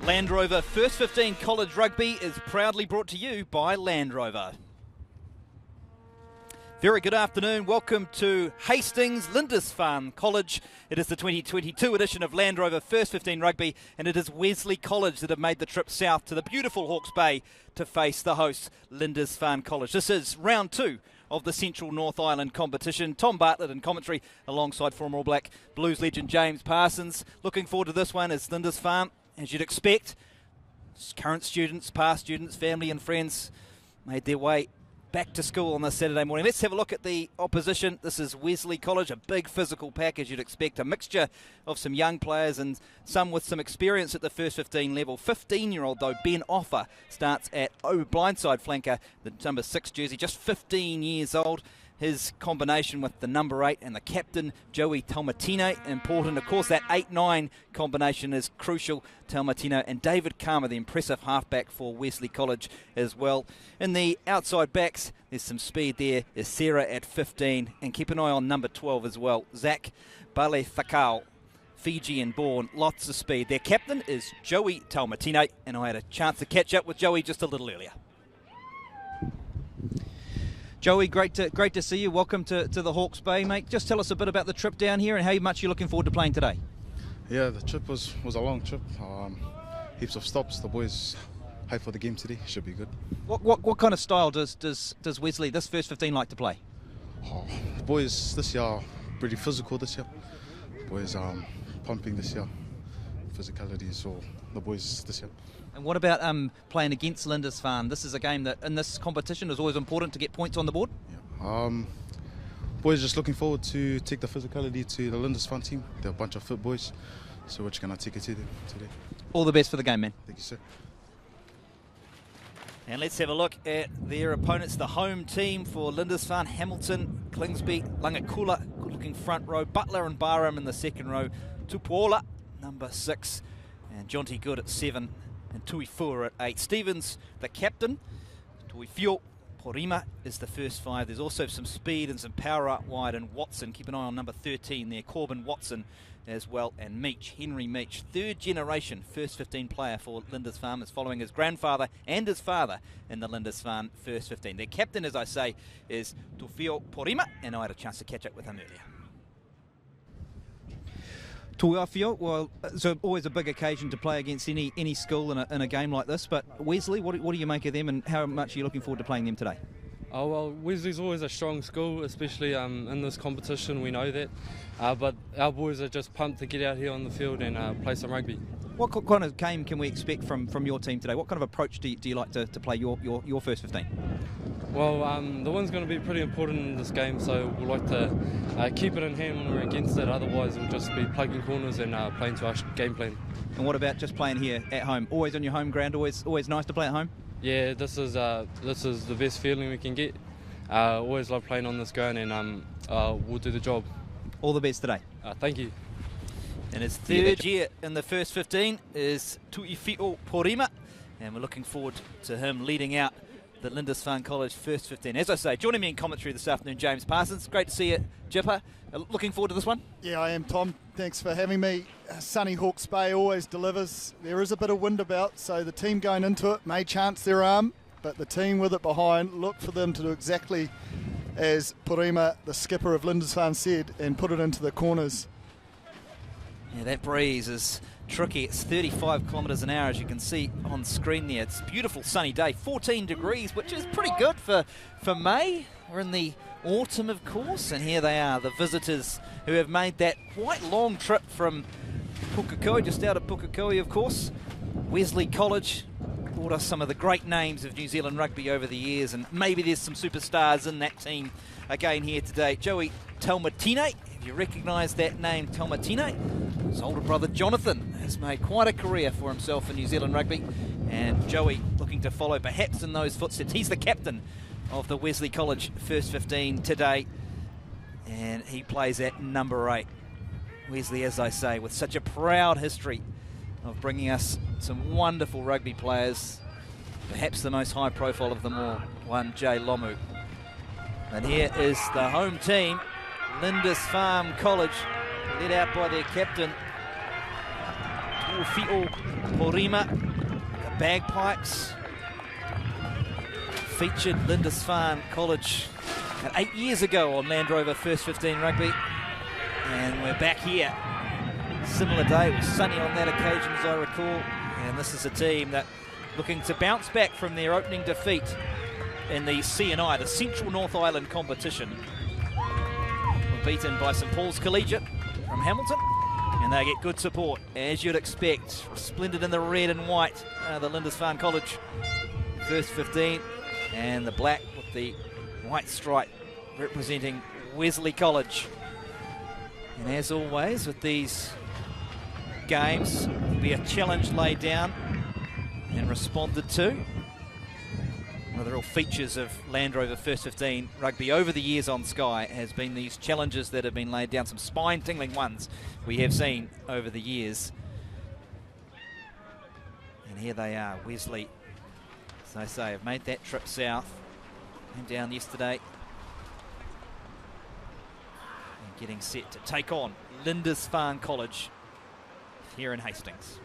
Land Rover First 15 College Rugby is proudly brought to you by Land Rover. Very good afternoon. Welcome to Hastings, Lindisfarne College. It is the 2022 edition of Land Rover First 15 Rugby, and it is Wesley College that have made the trip south to the beautiful Hawke's Bay to face the hosts, Lindisfarne College. This is round 2 of the Central North Island competition. Tom Bartlett in commentary alongside former All Black Blues legend James Parsons. Looking forward to this one as Lindisfarne, as you'd expect, current students, past students, family and friends made their way back to school on this Saturday morning. Let's have a look at the opposition. This is Wesley College, a big physical pack as you'd expect, a mixture of some young players and some with some experience at the first 15 level. 15-year-old though, Ben Offer, starts at blindside flanker, the number 6 jersey, just 15 years old. His combination with the number 8 and the captain, Joey Taumatina, important. Of course, that 8-9 combination is crucial. Taumatina and David Karma, the impressive halfback for Wesley College as well. In the outside backs, there's some speed there. There's Sarah at 15, and keep an eye on number 12 as well, Zach Balefakau, Fijian born, lots of speed. Their captain is Joey Taumatina, and I had a chance to catch up with Joey just a little earlier. Joey, great to see you. Welcome to the Hawke's Bay, mate. Just tell us a bit about the trip down here and how much you're looking forward to playing today. Yeah, the trip was a long trip. Heaps of stops. The boys hyped for the game today. Should be good. What kind of style does Wesley, this first 15, like to play? The boys this year are pretty physical this year. The boys pumping this year. Physicality, so the boys this year. And what about playing against Lindisfarne? This is a game that in this competition is always important to get points on the board. Yeah. Boys just looking forward to take the physicality to the Lindisfarne team. They're a bunch of fit boys, so we're just going to take it to them today. All the best for the game, man. Thank you, sir. And let's have a look at their opponents, the home team for Lindisfarne, Hamilton, Klingsby, Langakula, good-looking front row, Butler and Barham in the second row, Tupuola, number 6, and Jonty Good at 7. And Tui Fua at 8. Stevens, the captain. Tui Fio Porima is the first 5. There's also some speed and some power out wide. And Watson, keep an eye on number 13 there. Corbin Watson as well. And Meach, Henry Meach, third generation first 15 player for Lindisfarne, is following his grandfather and his father in the Lindisfarne first 15. Their captain, as I say, is Tufio Porima, and I had a chance to catch up with him earlier. Tuafio, well, it's always a big occasion to play against any school in a game like this, but Wesley, what do you make of them and how much are you looking forward to playing them today? Oh, well, Wesley's always a strong school, especially in this competition, we know that, but our boys are just pumped to get out here on the field and play some rugby. What kind of game can we expect from your team today? What kind of approach do you like to play your first 15? Well, the win's going to be pretty important in this game, so we'll like to keep it in hand when we're against it. Otherwise, we'll just be plugging corners and playing to our game plan. And what about just playing here at home? Always on your home ground. Always nice to play at home. Yeah, this is the best feeling we can get. Always love playing on this ground, and we'll do the job. All the best today. Thank you. And his third year in the first 15 is Tuifio Porima, and we're looking forward to him leading out the Lindisfarne College first 15. As I say, joining me in commentary this afternoon, James Parsons. Great to see you, Jipper. Looking forward to this one? Yeah, I am, Tom. Thanks for having me. Sunny Hawke's Bay always delivers. There is a bit of wind about, so the team going into it may chance their arm, but the team with it behind, look for them to do exactly as Porima, the skipper of Lindisfarne, said, and put it into the corners. Yeah, that breeze is tricky. It's 35 kilometres an hour, as you can see on screen there. It's a beautiful sunny day, 14 degrees, which is pretty good for May. We're in the autumn, of course, and here they are, the visitors who have made that quite long trip from Pukekohe, just out of Pukekohe, of course. Wesley College brought us some of the great names of New Zealand rugby over the years, and maybe there's some superstars in that team again here today. Joey Taumatina, if you recognise that name, Taumatina, his older brother Jonathan has made quite a career for himself in New Zealand rugby, and Joey looking to follow perhaps in those footsteps. He's the captain of the Wesley College first 15 today, and he plays at number 8. Wesley, as I say, with such a proud history of bringing us some wonderful rugby players, perhaps the most high profile of them all, one Jay Lomu. And here is the home team, Lindisfarne College, led out by their captain, Ufi'o Porima, the bagpipes. Featured Lindisfarne College 8 years ago on Land Rover First 15 Rugby. And we're back here. Similar day, it was sunny on that occasion as I recall. And this is a team that looking to bounce back from their opening defeat in the CNI, the Central North Island competition. Were beaten by St Paul's Collegiate from Hamilton. And they get good support, as you'd expect. Resplendent in the red and white, the Lindisfarne College First 15. And the black with the white stripe representing Wesley College. And as always with these games, there'll be a challenge laid down and responded to. One of the real features of Land Rover First 15 Rugby over the years on Sky has been these challenges that have been laid down, some spine-tingling ones we have seen over the years. And here they are, Wesley. As I say, have made that trip south. Came down yesterday. And getting set to take on Lindisfarne College here in Hastings.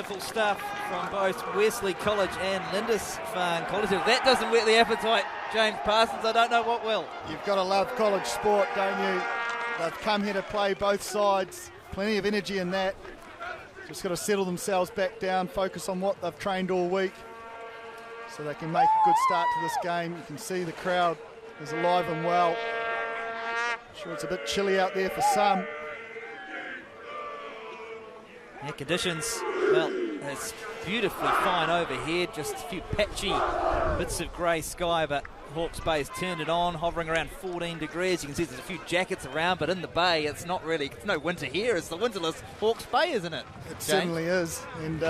Wonderful stuff from both Wesley College and Lindisfarne College. If that doesn't whet the appetite, James Parsons, I don't know what will. You've got to love college sport, don't you? They've come here to play both sides. Plenty of energy in that. Just got to settle themselves back down, focus on what they've trained all week so they can make a good start to this game. You can see the crowd is alive and well. I'm sure it's a bit chilly out there for some. Yeah, conditions, well, it's beautifully fine overhead, just a few patchy bits of grey sky, but Hawke's Bay has turned it on, hovering around 14 degrees. You can see there's a few jackets around, but in the bay, it's no winter here. It's the winterless Hawke's Bay, isn't it? It certainly is. And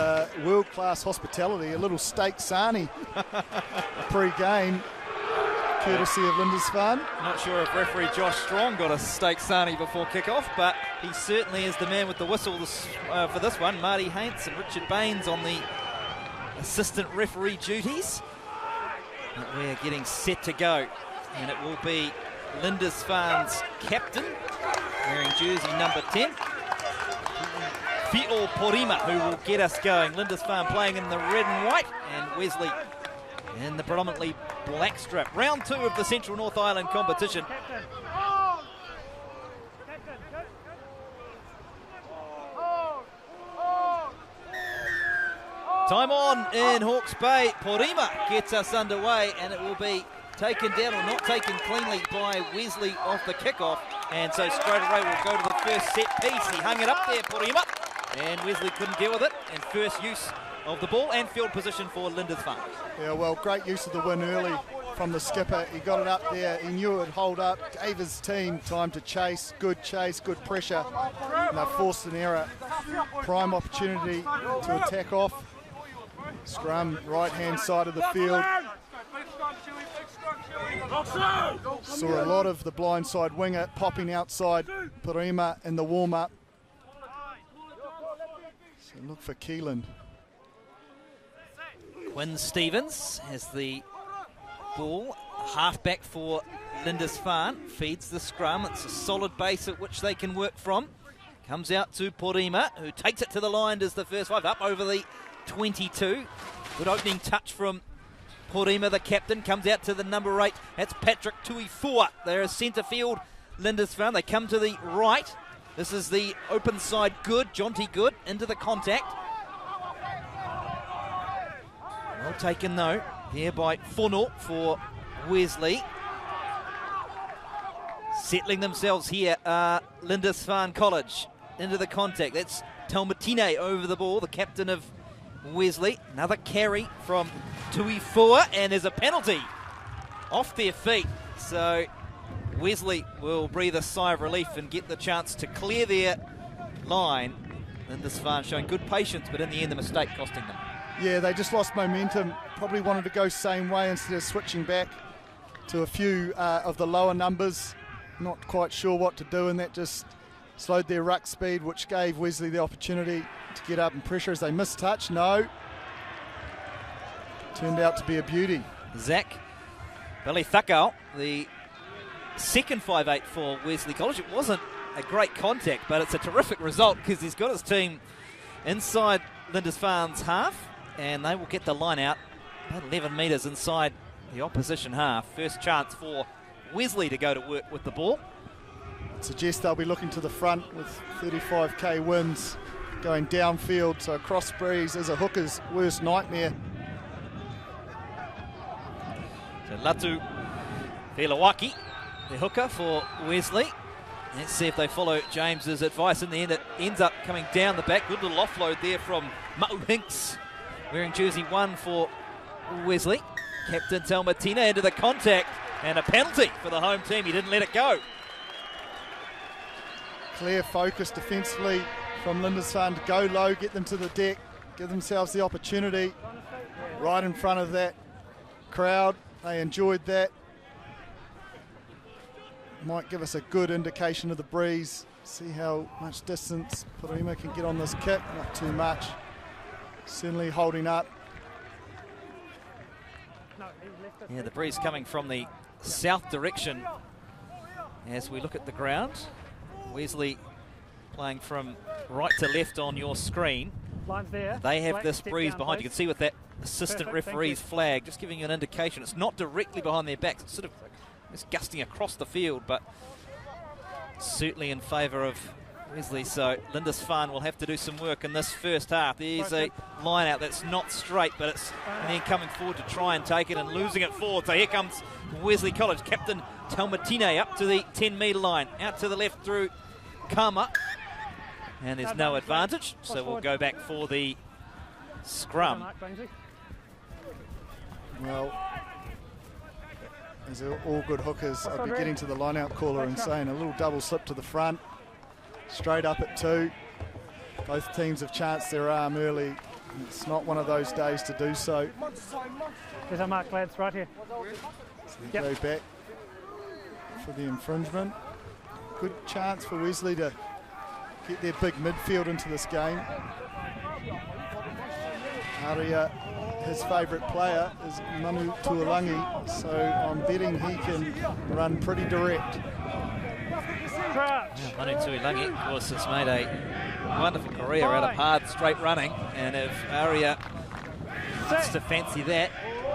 world-class hospitality, a little steak sarnie pre-game, courtesy of Lindisfarne. Not sure if referee Josh Strong got a steak sarnie before kick-off, but he certainly is the man with the whistle for this one. Marty Haints and Richard Baines on the assistant referee duties. But we're getting set to go, and it will be Lindisfarne's captain, wearing jersey number 10, Fi'o Porima, who will get us going. Lindisfarne playing in the red and white, and Wesley in the predominantly black strip. Round 2 of the Central North Island competition. Time on in Hawke's Bay. Porima gets us underway, and it will be taken down or not taken cleanly by Wesley off the kickoff. And so straight away we'll go to the first set piece. He hung it up there, Porima, and Wesley couldn't deal with it. And first use of the ball and field position for Lindisfarne. Yeah, well, great use of the win early from the skipper. He got it up there. He knew it would hold up. Gave his team time to chase, good pressure. And they forced an error. Prime opportunity to attack off. Scrum, right-hand side of the field. Saw a lot of the blindside winger popping outside Porima in the warm-up. So look for Keelan. Quinn Stevens has the ball. Halfback for Lindisfarne. Feeds the scrum. It's a solid base at which they can work from. Comes out to Porima, who takes it to the line as the first 5 up over the 22. Good opening touch from Porima, the captain. Comes out to the number 8. That's Patrick Tuifua. They're a centre field Lindisfarne. They come to the right. This is the open side Good. Jonty Good into the contact. Well taken though here by Fono for Wesley. Settling themselves here Lindisfarne College into the contact. That's Taumatine over the ball, the captain of Wesley. Another carry from Tuifua, and there's a penalty off their feet. So Wesley will breathe a sigh of relief and get the chance to clear their line. Lindisfarne showing good patience, but in the end the mistake costing them. Yeah, they just lost momentum. Probably wanted to go same way instead of switching back to a few of the lower numbers. Not quite sure what to do, and that just slowed their ruck speed, which gave Wesley the opportunity to get up and pressure as they missed touch. No. Turned out to be a beauty. Zach Belithakau, the second 5'8" for Wesley College. It wasn't a great contact, but it's a terrific result because he's got his team inside Lindisfarne's half, and they will get the line out about 11 metres inside the opposition half. First chance for Wesley to go to work with the ball. I'd suggest they'll be looking to the front with 35k wins going downfield, so a cross breeze is a hooker's worst nightmare. So Latu Velawaki, the hooker for Wesley. Let's see if they follow James's advice. In the end, it ends up coming down the back. Good little offload there from Ma'u Hinks, wearing jersey 1 for Wesley. Captain Taumatina into the contact, and a penalty for the home team. He didn't let it go. Clear focus defensively from Lindisfarne to go low, get them to the deck, give themselves the opportunity right in front of that crowd. They enjoyed that. Might give us a good indication of the breeze. See how much distance Porima can get on this kick. Not too much. Certainly holding up. Yeah, the breeze coming from the south direction as we look at the ground. Wesley playing from right to left on your screen. Line's there. They have Black, this step breeze down, behind. please. You can see with that assistant Perfect, thank referee's you. flag, just giving you an indication. It's not directly behind their backs. It's sort of gusting across the field, but certainly in favour of Wesley. So Lindisfarne will have to do some work in this first half. There's a line out that's not straight, but it's and then coming forward to try and take it and losing it forward. So here comes Wesley College captain Talmatine up to the 10-metre line, out to the left through Kama, and there's no advantage, so we'll go back for the scrum. Well, as all good hookers, I'd be getting to the line-out caller and saying a little double slip to the front, straight up at 2. Both teams have chanced their arm early. It's not one of those days to do so. There's a mark, lads, right here. So they go back for the infringement. Good chance for Wesley to get their big midfield into this game. Aria, his favourite player is Manu Tuolangi, so I'm betting he can run pretty direct. Manu Tuolangi, of course, has made a wonderful career out of hard, straight running, and if Aria wants to fancy that,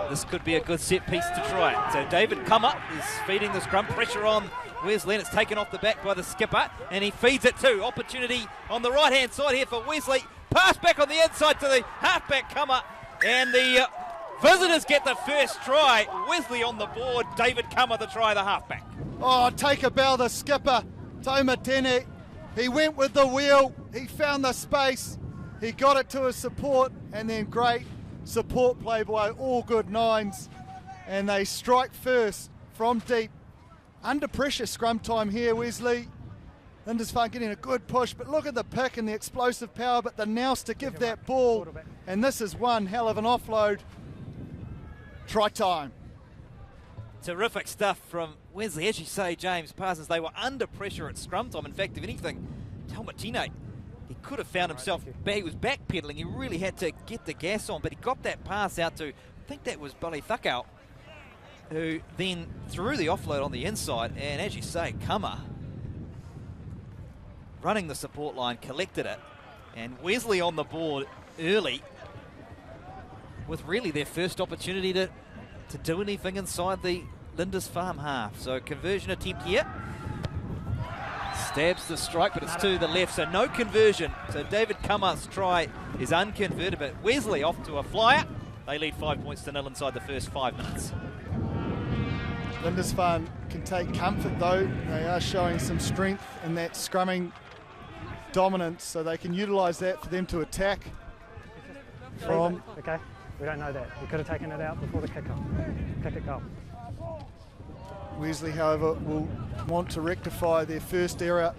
this could be a good set piece to try it. So David Kama is feeding the scrum, pressure on Wesley, and it's taken off the back by the skipper, and he feeds it too. Opportunity on the right-hand side here for Wesley. Pass back on the inside to the halfback Kama, and the visitors get the first try. Wesley on the board, David Kama the try, the halfback. Oh, take a bow, the skipper, Taumatene. He went with the wheel, he found the space, he got it to his support, and then great support play by all good nines. And they strike first from deep. Under pressure scrum time here, Wesley. Lindisfarne getting a good push, but look at the pick and the explosive power, but the nous to give that ball. And this is one hell of an offload. Try time. Terrific stuff from Wesley. As you say, James Parsons, they were under pressure at scrum time. In fact, if anything, Talmatine, he could have found himself, he was backpedaling. He really had to get the gas on, but he got that pass out to, I think that was Billy Thuckau, who then threw the offload on the inside. And as you say, Kama, running the support line, collected it. And Wesley on the board early with really their first opportunity to do anything inside the Lindisfarne half. So conversion attempt here. Stabs the strike, but it's to the left, so no conversion. So David Kama's try is unconverted, but Wesley off to a flyer. They lead 5 points to 0 inside the first 5 minutes. Lindisfarne can take comfort though. They are showing some strength in that scrumming dominance, so they can utilise that for them to attack from. Okay, we don't know that. We could have taken it out before the kick-off. Kick it goal. Wesley, however, will want to rectify their first error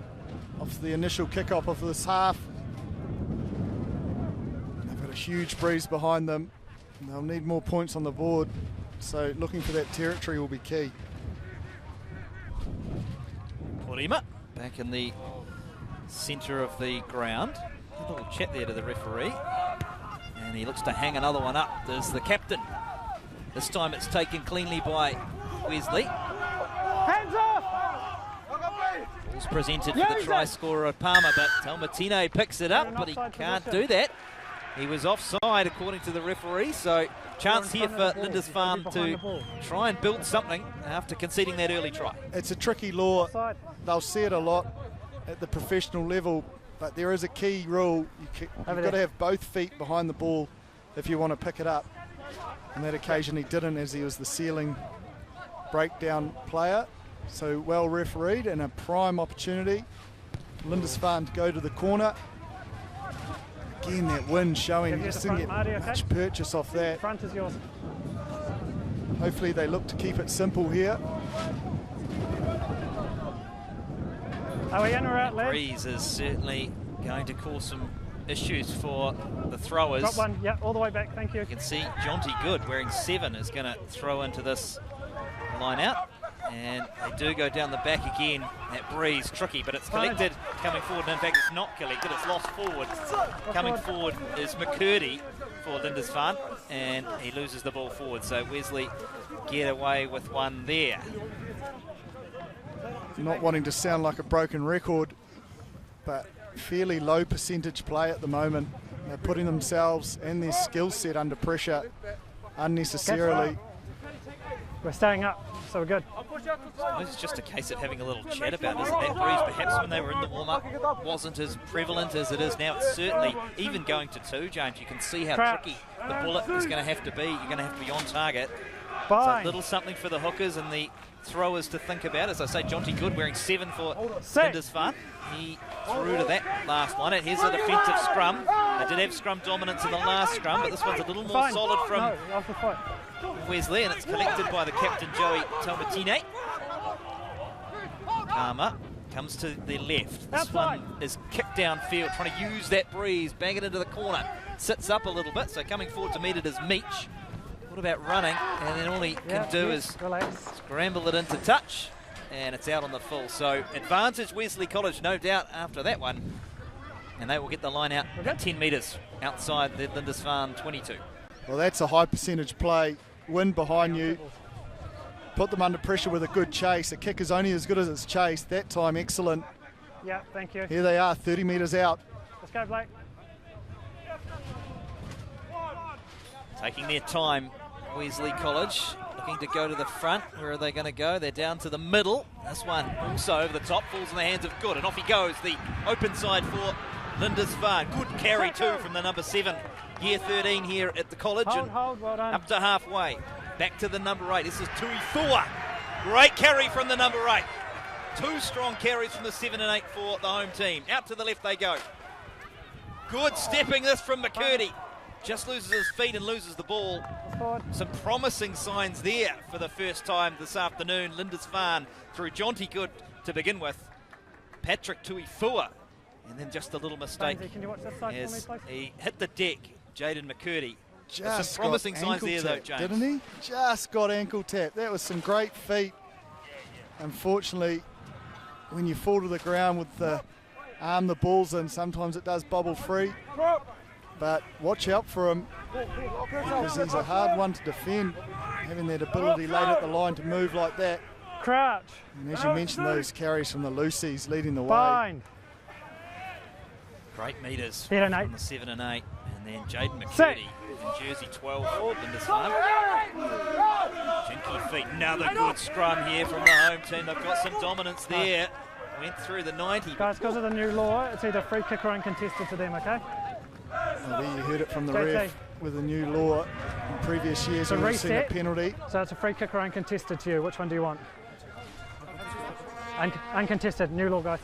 of the initial kick-off of this half. They've got a huge breeze behind them. They'll need more points on the board, so looking for that territory will be key. Porima back in the centre of the ground. A little chat there to the referee. And he looks to hang another one up. There's the captain. This time it's taken cleanly by Wesley. Hands off! It's presented for the try scorer Palmer, but Talmatine picks it up, but he can't do that. He was offside according to the referee, so chance here for Lindisfarne to try and build something after conceding that early try. It's a tricky law. They'll see it a lot at the professional level, but there is a key rule. You've got to have both feet behind the ball if you want to pick it up. On that occasion he didn't, as he was the ceiling breakdown player. So well refereed and a prime opportunity. Lindisfarne to go to the corner. Again, that wind showing, just didn't get much purchase off that. Front is yours. Hopefully they look to keep it simple here. Are we in or out, lads? Breeze is certainly going to cause some issues for the throwers. Got one, yeah, all the way back, thank you. You can see Jonty Good wearing 7 is going to throw into this line out. And they do go down the back again. That breeze, tricky, but it's collected coming forward. And in fact, it's not collected, it's lost forward. Coming forward is McCurdy for Lindisfarne, and he loses the ball forward. So Wesley get away with one there. Not wanting to sound like a broken record, but fairly low percentage play at the moment They're putting themselves and their skill set under pressure unnecessarily. We're staying up, so we're good. It's just a case of having a little chat about it, isn't that, Breeze? Perhaps when they were in the warm-up wasn't as prevalent as it is now. It's certainly, even going to 2, James, you can see how tricky the bullet is going to have to be. You're going to have to be on target. So a little something for the hookers and the throwers to think about. As I say, Jonty Good wearing 7 for Lindisfarne. He threw to that last one. Here's a defensive scrum. They did have scrum dominance in the last scrum, but this one's a little more solid from Wesley, and it's collected by the captain, Joey Taumatine. Karma comes to the left. This one is kicked downfield, trying to use that breeze, bang it into the corner. Sits up a little bit, so coming forward to meet it is Meach. What about running? And then all he can do is scramble it into touch, and it's out on the full. So advantage Wesley College, no doubt, after that one. And they will get the line out at 10 metres outside the Lindisfarne 22. Well, that's a high percentage play. Wind behind you. Put them under pressure with a good chase. A kick is only as good as its chase. That time, excellent. Yeah, thank you. Here they are, 30 metres out. Let's go, Blake. Taking their time, Wesley College looking to go to the front. Where are they going to go? They're down to the middle. This one also over the top, falls in the hands of Good, and off he goes. The open side for Lindisfarne. Good carry too from the number 7, year 13 here at the college. Hold, well done. Up to halfway. Back to the number 8. This is Tui Thua. Great carry from the number 8. 2 strong carries from the 7 and 8 for the home team. Out to the left they go. Good stepping this from McCurdy. Just loses his feet and loses the ball. Some promising signs there for the first time this afternoon. Lindisfarne through Jonty Good to begin with. Patrick Tuifua. And then just a little mistake Can you watch this side as for me, please? he hit the deck. Jaden McCurdy. Just some promising signs there, though, tapped, James. didn't he? Just got ankle tap. That was some great feet. Unfortunately, when you fall to the ground with the arm the ball's in, sometimes it does bubble free. But watch out for him, because he's a hard one to defend, having that ability late at the line to move like that. Crouch. And as you mentioned, those carries from the Lucy's leading the way. Bind. Great meters 7 and 8. from the 7 and 8. And then Jaden McCurdy in jersey 12 for Lindisfarne. Jinky feet. Another good scrum here from the home team. They've got some dominance there. Went through the 90. Guys, because of the new law, it's either free kick or uncontested to them, okay? Well, there you heard it from the ref. With the new law in previous years, we would have seen a penalty. So it's a free kick or uncontested to you. Which one do you want? Uncontested, new law, guys.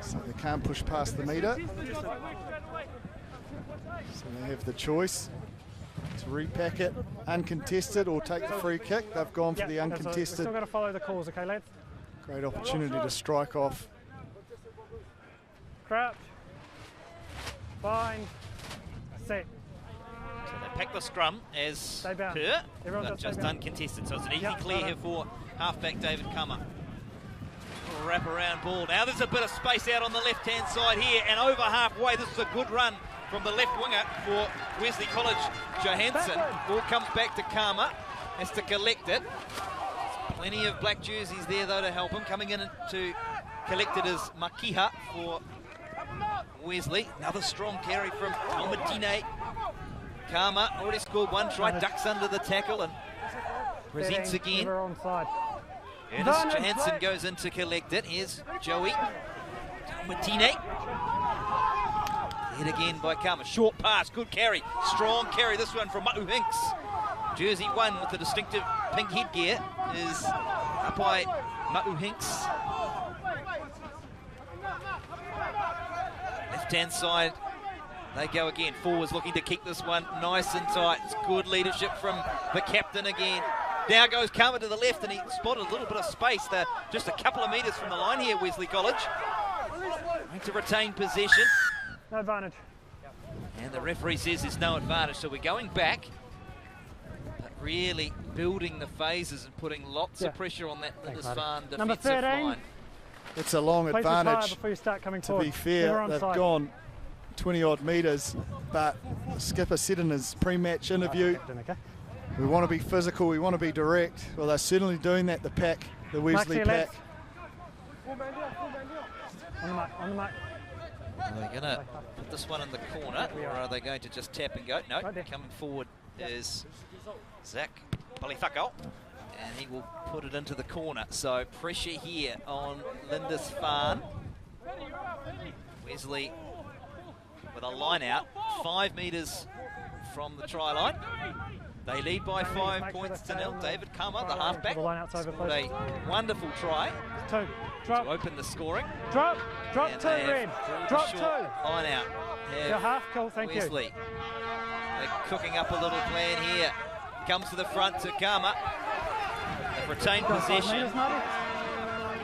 So they can't push past the metre. So they have the choice to repack it uncontested or take the free kick. They've gone for the We've uncontested. still got to follow the calls, okay, lads? Great opportunity to strike off. Crouch. Bind. Set. So they pack the scrum as per, but just uncontested. So it's an easy clear here for halfback David Kummer. Wrap around ball. Now there's a bit of space out on the left-hand side here, and over halfway, this is a good run from the left winger for Wesley College, Johansson. Ball comes back to Karma, has to collect it. Plenty of black jerseys there, though, to help him. Coming in to collect it is Makiha for Wesley. Another strong carry from Almadine. Karma already scored 1 try, ducks under the tackle and presents again. Ernest Johansson goes in to collect it. Here's Joey Almadine. Hit again by Karma. Short pass, good carry, strong carry. This one from Ma'u Hinks. Jersey 1 with the distinctive pink headgear is up by Ma'u Hinks. Left-hand side, they go again. Forwards looking to kick this one nice and tight. It's good leadership from the captain again. Now goes Karma to the left, and he spotted a little bit of space. They're just a couple of metres from the line here, Wesley College. Trying to retain possession. No advantage. And the referee says there's no advantage, so we're going back. But really building the phases and putting lots of pressure on that Lindisfarne defensive line. It's a long advantage. Before you start coming to forward. be fair, they've gone 20-odd metres, but the skipper said in his pre-match interview, we want to be physical, we want to be direct. Well, they're certainly doing that, the pack, the Wesley pack. On the mark, on the mark. Are they going to put this one in the corner, or are they going to just tap and go? No, coming forward is Zach Balithakau, and he will put it into the corner. So pressure here on Lindisfarne. Wesley with a line out, 5 metres from the try line. They lead by 5 points to nil. David Kama, the halfback, scored a wonderful try to open the scoring. Drop and two, Red. Drop two. Line out. You're half cool, thank Wesley. They're cooking up a little plan here. Comes to the front to Kama. They've retained possession.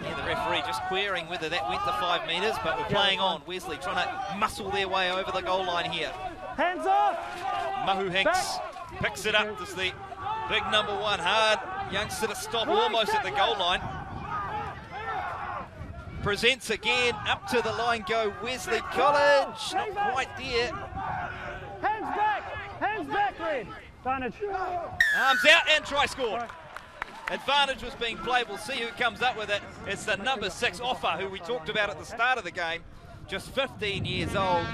Yeah, the referee just querying whether that went the 5 metres, but we're playing on. Wesley trying to muscle their way over the goal line here. Hands off! Mahu Hinks picks it up. This is the big number 1. Hard youngster to stop almost at the goal line. Presents again. Up to the line go Wesley College. Not quite there. Hands back, Red. Advantage. Arms out and try scored. Advantage was being played. We'll see who comes up with it. It's the number 6 Offa, who we talked about at the start of the game. Just 15 years old,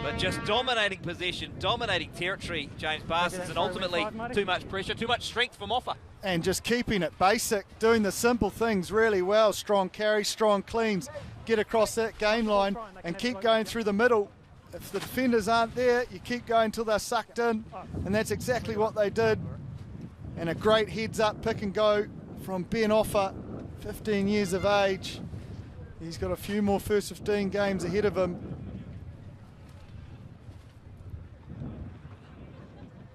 but just dominating possession, dominating territory, James Parsons, and ultimately too much pressure, too much strength from Offa. And just keeping it basic, doing the simple things really well. Strong carry, strong cleans, get across that game line and keep going through the middle. If the defenders aren't there, you keep going until they're sucked in, and that's exactly what they did. And a great heads-up pick and go from Ben Offa, 15 years of age. He's got a few more first 15 games ahead of him.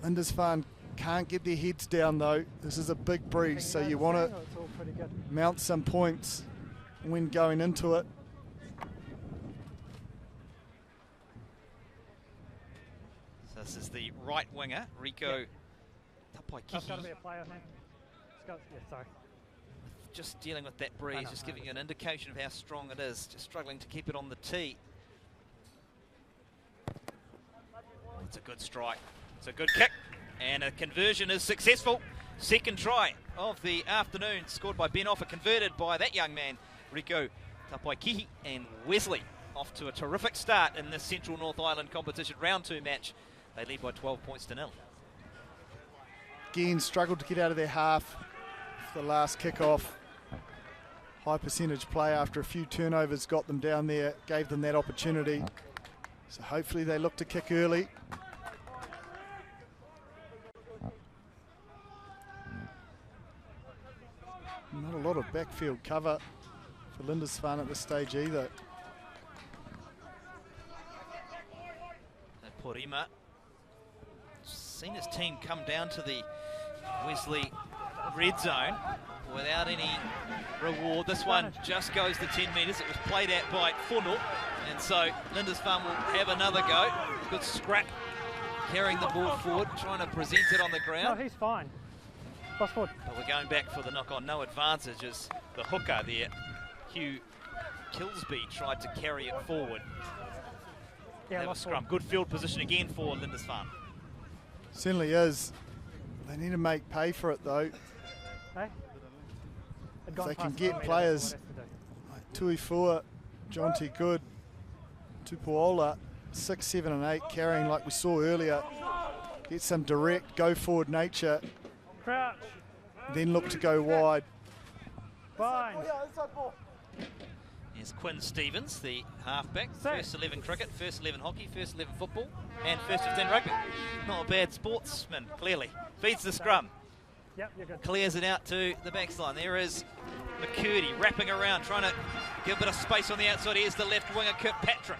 Lindisfarne can't get their heads down though. This is a big breeze, so you want to mount some points when going into it. So this is the right winger, Rico Tapaikiki. Got to be a player, man. Sorry. Just dealing with that breeze, just giving you an indication of how strong it is. Just struggling to keep it on the tee. It's a good strike. It's a good kick. And a conversion is successful. Second try of the afternoon, scored by Ben Offa, converted by that young man, Rico Tapaikiki. And Wesley off to a terrific start in this Central North Island competition. Round 2 match. They lead by 12 points to nil. Again, struggled to get out of their half for the last kick-off. High percentage play after a few turnovers got them down there, gave them that opportunity. So hopefully they look to kick early. Not a lot of backfield cover for Lindisfarne at this stage either. And Porima seen his team come down to the Wesley red zone without any reward. This one just goes to 10 metres. It was played out by Fono, and so Lindisfarne will have another go. Good scrap, carrying the ball forward, trying to present it on the ground. No, he's fine. Pass forward. But we're going back for the knock-on. No advantage as the hooker there, Hugh Kilsby, tried to carry it forward. Yeah, that was scrum. Good field position again for Lindisfarne. Certainly is. They need to make pay for it though. Hey? If they can get players like Tuifua, Jonty Good, Tupuola, 6, 7 and 8 carrying like we saw earlier. Get some direct go forward nature. Crouch. Then look to go wide. Fine. Here's Quinn Stevens, the halfback. First 11 cricket, first 11 hockey, first 11 football, and first 15 rugby. Not a bad sportsman, clearly. Feeds the scrum. Yep, you're good. Clears it out to the backline. There is McCurdy wrapping around, trying to give a bit of space on the outside. Here's the left winger, Kirkpatrick.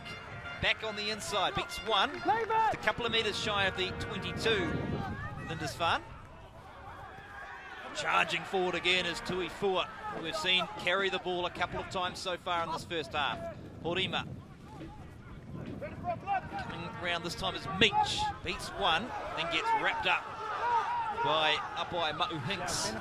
Back on the inside, beats one. Just a couple of metres shy of the 22. Lindisfarne. Charging forward again is Tuifua, who we've seen carry the ball a couple of times so far in this first half. Porima. Coming round this time is Meach. Beats one, then gets wrapped up by Mahu Hinks.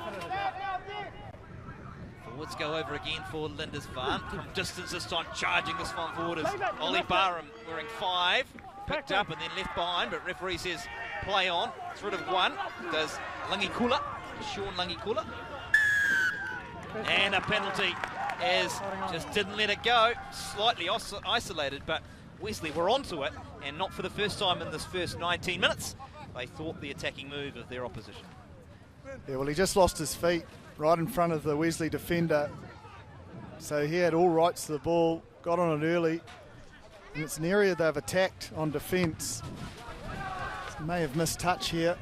Forwards go over again for Lindisfarne. From distance this time, charging this one forward is Ollie Barham, wearing 5. Picked up and then left behind, but referee says play on. It's rid of one. Does Langikula, Sean Langikula. And a penalty as just didn't let it go. Slightly isolated, but Wesley were onto it, and not for the first time in this first 19 minutes. They thought the attacking move of their opposition. Yeah, well, he just lost his feet right in front of the Wesley defender. So he had all rights to the ball, got on it early. And it's an area they've attacked on defence. May have missed touch here.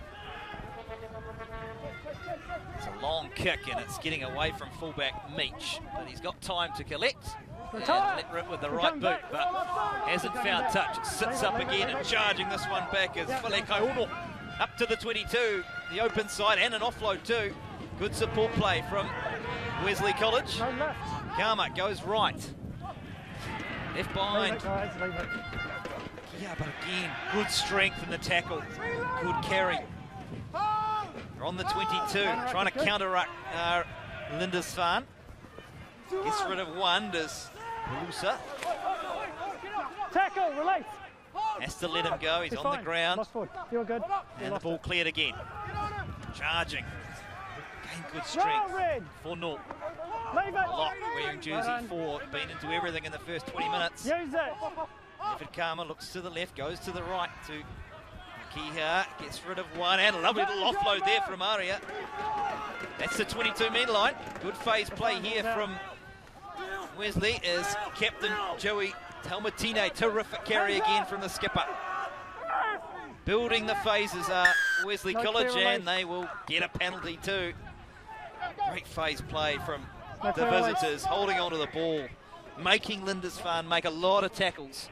It's a long kick and it's getting away from fullback Meach, but he's got time to collect and let rip with the right boot, but hasn't found touch. Sits up again and charging this one back is Fale Kauno up to the 22, the open side and an offload too. Good support play from Wesley College. Karma goes right. Left behind. Yeah, but again, good strength in the tackle. Good carry. They're on the 22, trying to counteract Lindisfarne. Gets rid of one, does Lusa. Tackle, release. Has to let him go, he's on the ground. Lost forward. You're good. And the ball cleared again. Charging. Again, good strength. 4-0. Lock wearing jersey 4, been into everything in the first 20 minutes. Use it. David Karma looks to the left, goes to the right to Kiha, gets rid of one, and a lovely little offload there from Aria. That's the 22-metre line. Good phase play here from Wesley is Captain Joey Talmatine. Terrific carry again from the skipper. Building the phases are Wesley College, and they will get a penalty too. Great phase play from the visitors, holding onto the ball, making Lindisfarne make a lot of tackles.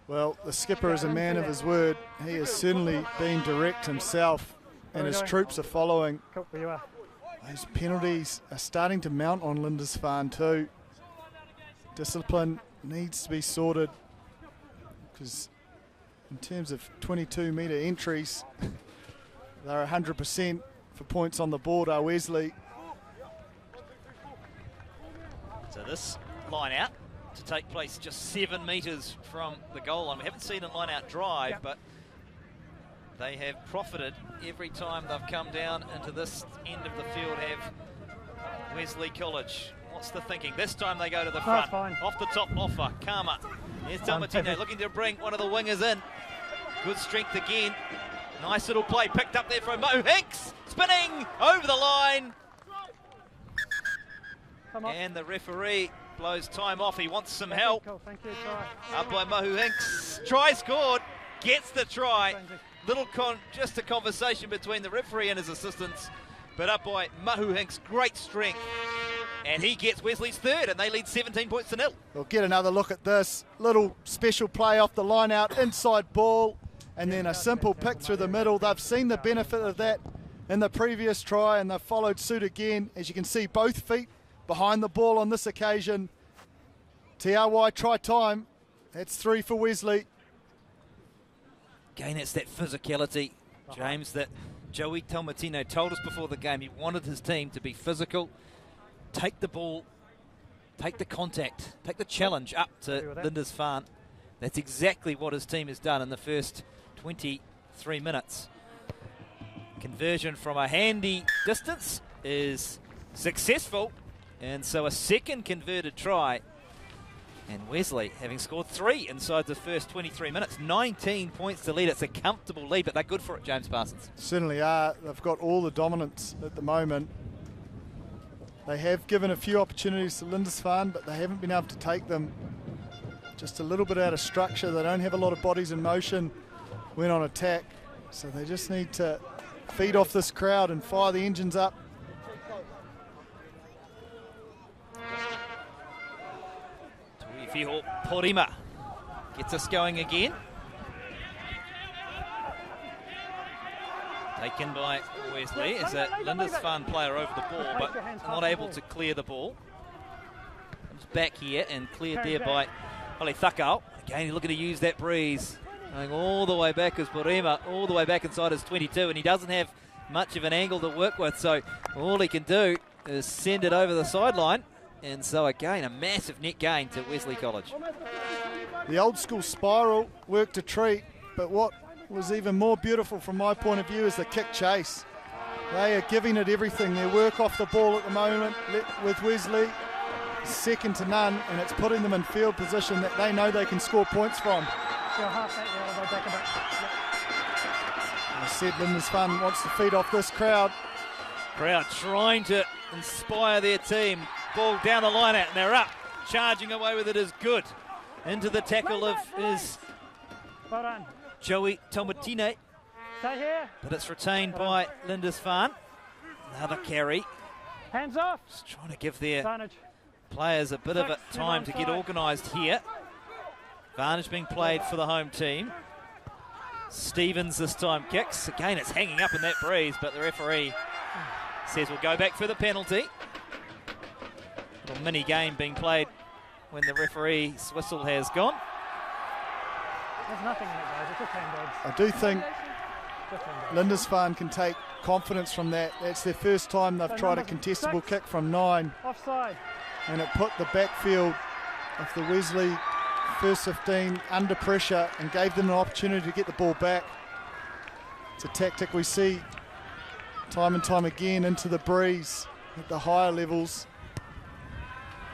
Well, the skipper is a man of his word. He has certainly been direct himself, and his troops are following. Those penalties are starting to mount on Lindisfarne too. Discipline needs to be sorted, because in terms of 22-metre entries, they're 100% for points on the board, are Wesley. So this line out to take place just 7 metres from the goal line. We haven't seen a line out drive, but they have profited every time they've come down into this end of the field, have Wesley College. What's the thinking? This time they go to the front. Off the top offer, Karma. Here's Dalmatino looking to bring one of the wingers in. Good strength again. Nice little play picked up there from Mo Hinks. Spinning over the line. And the referee blows time off. He wants some help. Up by Mahu Hinks. Try scored. Gets the try. Just a conversation between the referee and his assistants. But up by Mahu Hinks. Great strength. And he gets Wesley's third, and they lead 17 points to 0. We'll get another look at this. Little special play off the line out, inside ball, and then a simple pick through the middle. They've seen the benefit of that in the previous try, and they've followed suit again. As you can see, both feet behind the ball on this occasion. TRY try time. That's 3 for Wesley. Again, it's that physicality, James, that Joey Talmatino told us before the game. He wanted his team to be physical, take the ball, take the contact, take the challenge up to Lindisfarne. That's exactly what his team has done in the first 23 minutes. Conversion from a handy distance is successful, and so a second converted try. And Wesley, having scored 3 inside the first 23 minutes, 19 points to lead. It's a comfortable lead, but they're good for it, James Parsons. Certainly are. They've got all the dominance at the moment. They have given a few opportunities to Lindisfarne, but they haven't been able to take them. Just a little bit out of structure. They don't have a lot of bodies in motion when on attack. So they just need to feed off this crowd and fire the engines up. Tuifiho Porima gets us going again. Taken by Wesley. Is a Lindisfarne player over the ball, but not able to clear the ball. Comes back here and cleared there by Ole Thakao. Again, he's looking to use that breeze. Going all the way back as Porima, all the way back inside his 22, and he doesn't have much of an angle to work with, so all he can do is send it over the sideline. And so again, a massive net gain to Wesley College. The old school spiral worked a treat, but what was even more beautiful from my point of view is the kick chase. They are giving it everything. Their work off the ball at the moment with Wesley second to none, and it's putting them in field position that they know they can score points from. I said Lindisfarne wants to feed off this crowd. Crowd trying to inspire their team. Ball down the line out, and they're up. Charging away with it is good. Into the tackle of is Well done. Joey Tomatine, Stay here. but it's retained by Lindisfarne. Another carry. Hands off. Just trying to give their Advantage. players a bit of a time to get organised here. Advantage being played for the home team. Stevens this time kicks. Again, it's hanging up in that breeze, but the referee says we'll go back for the penalty. Little mini game being played when the referee's whistle has gone. There's nothing in it, guys. It's just handbags. I do think Just handbags. Lindisfarne can take confidence from that. That's their first time they've tried a contestable kick from 9, Offside. and it put the backfield of the Wesley first 15 under pressure and gave them an opportunity to get the ball back. It's a tactic we see time and time again into the breeze at the higher levels.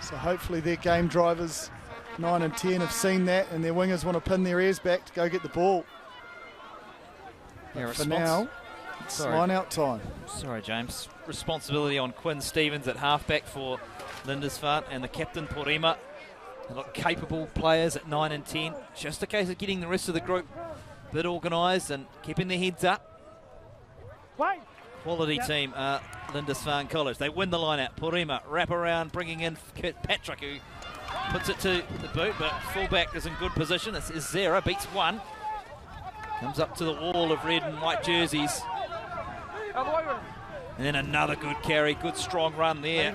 So hopefully their game drivers 9 and 10 have seen that, and their wingers want to pin their ears back to go get the ball. Yeah, For now, it's line out time. Sorry, James. Responsibility on Quinn Stevens at halfback for Lindisfarne and the captain, Porima. They look capable players at 9 and 10. Just a case of getting the rest of the group a bit organised and keeping their heads up. Wait. Quality team, Lindisfarne College. They win the line out. Porima, wrap around, bringing in Patrick, who puts it to the boot, but fullback is in good position. It's Zera, beats one. Comes up to the wall of red and white jerseys. And then another good carry, good strong run there.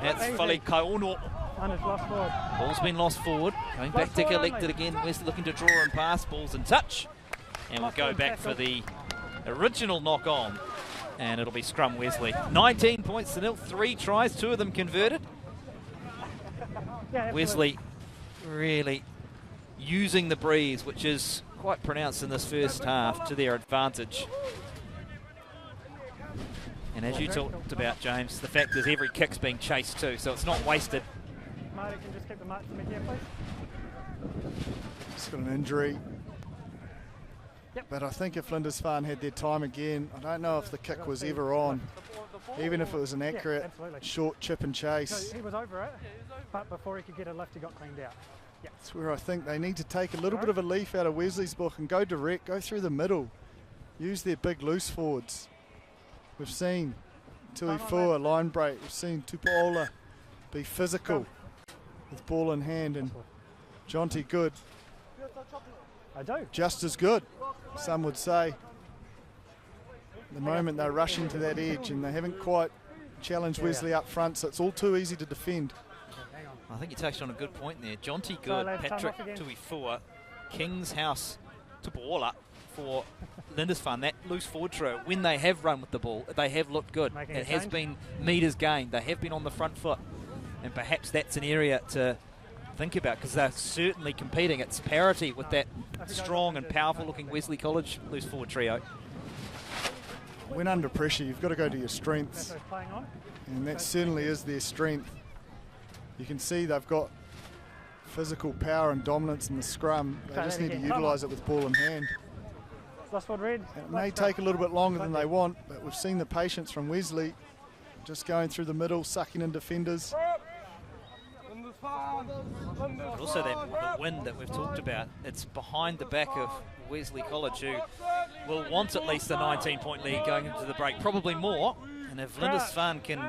That's Fali Kaono. And it's lost forward. Ball's been lost forward. Going back to collected again. Wesley looking to draw and pass. Ball's in touch. And we'll go back for the original knock on. And it'll be scrum Wesley. 19 points to nil. 3 tries, 2 of them converted. Yeah, Wesley really using the breeze, which is quite pronounced in this first half, to their advantage. And as you talked about, James, the fact is every kick's being chased too, so it's not wasted. Marty can just keep the march for me here, please. He's got an injury. But I think if Lindisfarne had their time again, I don't know if the kick was ever on, even if it was an accurate absolutely. short chip and chase. So he was over it, but before he could get a lift, he got cleaned out. Yeah. That's where I think they need to take a little bit of a leaf out of Wesley's book and go direct, go through the middle, use their big loose forwards. We've seen Tuifua line break, we've seen Tupaola be physical with ball in hand, and Jonty Good I do. just as good, some would say. At the moment they're rushing to that edge and they haven't quite challenged Wesley up front, so it's all too easy to defend. Hang on. I think you touched on a good point there. Jonty Good, lads, time Patrick off again. Tuifua, King's House Tupaola for Lindisfarne. That loose forward trio, when they have run with the ball, they have looked good. Making a It has change. been meters gained. They have been on the front foot, and perhaps that's an area to think about, because they're certainly competing. It's parity with that strong and powerful looking Wesley College loose forward trio. When under pressure, you've got to go to your strengths, So he's playing on. and that certainly is their strength. You can see they've got physical power and dominance in the scrum. They Try just that need to again. utilise it with ball in hand. Lost forward red. It may take a little bit longer than they want, but we've seen the patience from Wesley, just going through the middle, sucking in defenders. But also the wind that we've talked about, it's behind the back of Wesley College, who will want at least a 19-point lead going into the break, probably more. And if Lindisfarne can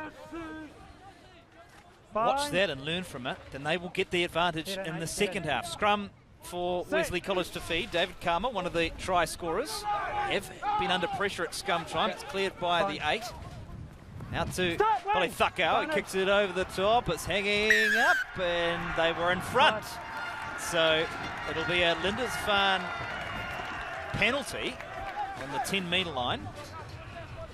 watch that and learn from it, then they will get the advantage in the second half. Scrum for Wesley College to feed. David Karma, one of the try scorers, have been under pressure at scrum time. It's cleared by the 8. Now to Polly Thakau, he kicks it over the top, it's hanging up, and they were in front. So it'll be a Lindisfarne penalty on the 10-metre line.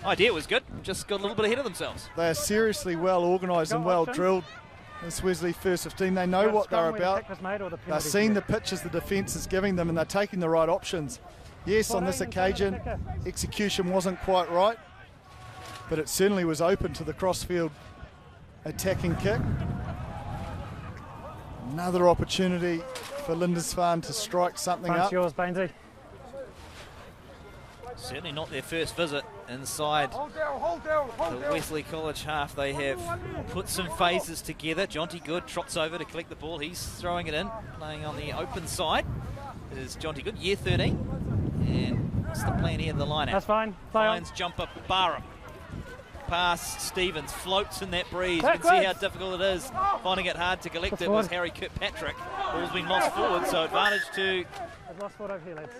Idea was good, just got a little bit ahead of themselves. They are seriously well organised and well drilled. This Wesley first 15, they know what they're about. They're seeing the pitches the defence is giving them, and they're taking the right options. Yes, on this occasion, execution wasn't quite right, but it certainly was open to the crossfield attacking kick. Another opportunity for Lindisfarne to strike something Front's up. yours, Bainesy. Certainly not their first visit inside the Wesley College half. They have put some phases together. Jonty Good trots over to collect the ball. He's throwing it in, playing on the open side. Is Jonty Good, year 13. And what's the plan here in the line-out? That's fine. Play on. Finds jumper Barham. Pass Stevens, floats in that breeze. You can see how difficult it is. Finding it hard to collect it was Harry Kirkpatrick. Ball's been lost forward, so advantage to They've lost forward over here, lads.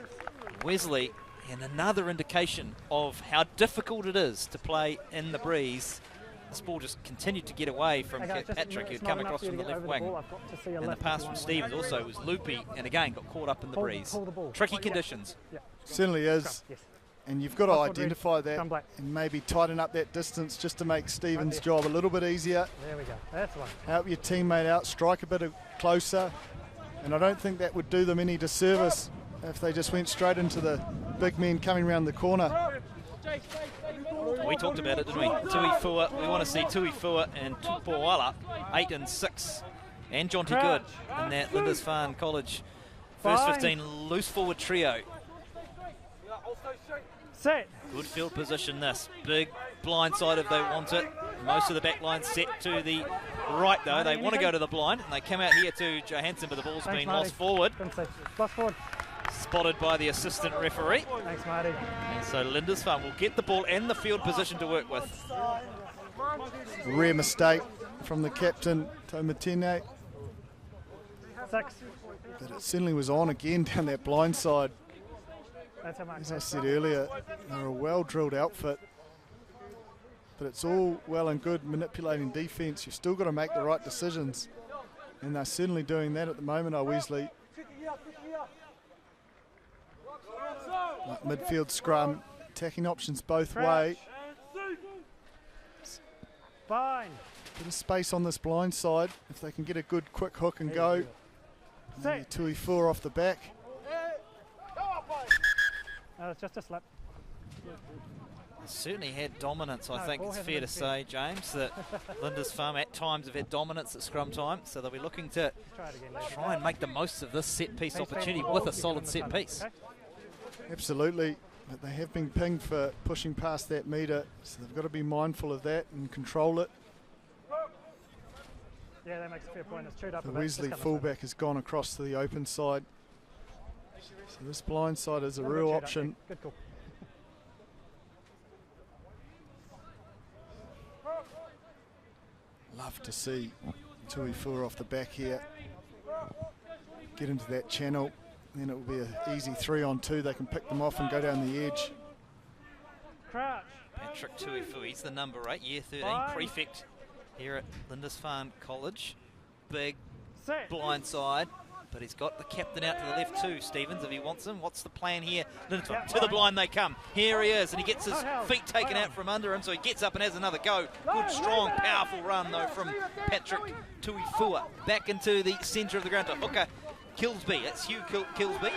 Wesley. And another indication of how difficult it is to play in the breeze. This ball just continued to get away from Kirkpatrick, who'd come across from the left wing. And the pass from Stevens also was loopy, and again got caught up in the breeze. Tricky conditions. Certainly is. Yes. And you've got to Crosswood identify ready. that Come black. and maybe tighten up that distance just to make Stevens' job a little bit easier. There we go. That's the one. Help your teammate out, strike a bit closer. And I don't think that would do them any disservice if they just went straight into the big men coming around the corner. We talked about it, didn't we? Tui Fua, we want to see Tui Fua and Tupawala, 8 and 6, and Jonty Good in that Lindisfarne College first 15 loose forward trio. Set. Good field position this. Big blind side if they want it. Most of the back line set to the right though. They want to go to the blind and they come out here to Johansson, but the ball's been lost forward. Lost forward. Spotted by the assistant referee. Thanks, Marty. And so Lindisfarne will get the ball and the field position to work with. Rare mistake from the captain, Tomatine. 6. But it certainly was on again down that blind side. That's how much. As I said earlier, they're a well-drilled outfit. But it's all well and good manipulating defence. You've still got to make the right decisions. And they're certainly doing that at the moment, Wesley. Like midfield scrum, attacking options both way. Fine. Bit of space on this blind side. If they can get a good quick hook and go. Maybe Tui Fua off the back. No, it's just a slip. Certainly had dominance, I think it's fair to say, James, that Lindisfarne at times have had dominance at scrum time, so they'll be looking to try and make the most of this set piece opportunity with a solid set piece. Absolutely, but they have been pinged for pushing past that metre, so they've got to be mindful of that and control it. Yeah, that makes a fair point. It's chewed up The a bit. Wesley fullback has gone across to the open side. So this blind side is a real option. Good call. Love to see Tui Fua off the back here. Get into that channel. Then it will be an easy 3-on-2. They can pick them off and go down the edge. Crouch. Patrick Tui Fua, he's the number 8, year 13, prefect here at Lindisfarne College. Big blind side, but he's got the captain out to the left too, Stevens, if he wants him. What's the plan here? To the blind they come. Here he is, and he gets his feet taken out from under him, so he gets up and has another go. Good, strong, powerful run, though, from Patrick Tui Fua. Back into the centre of the ground to hooker Kilsby. That's Hugh Kilsby.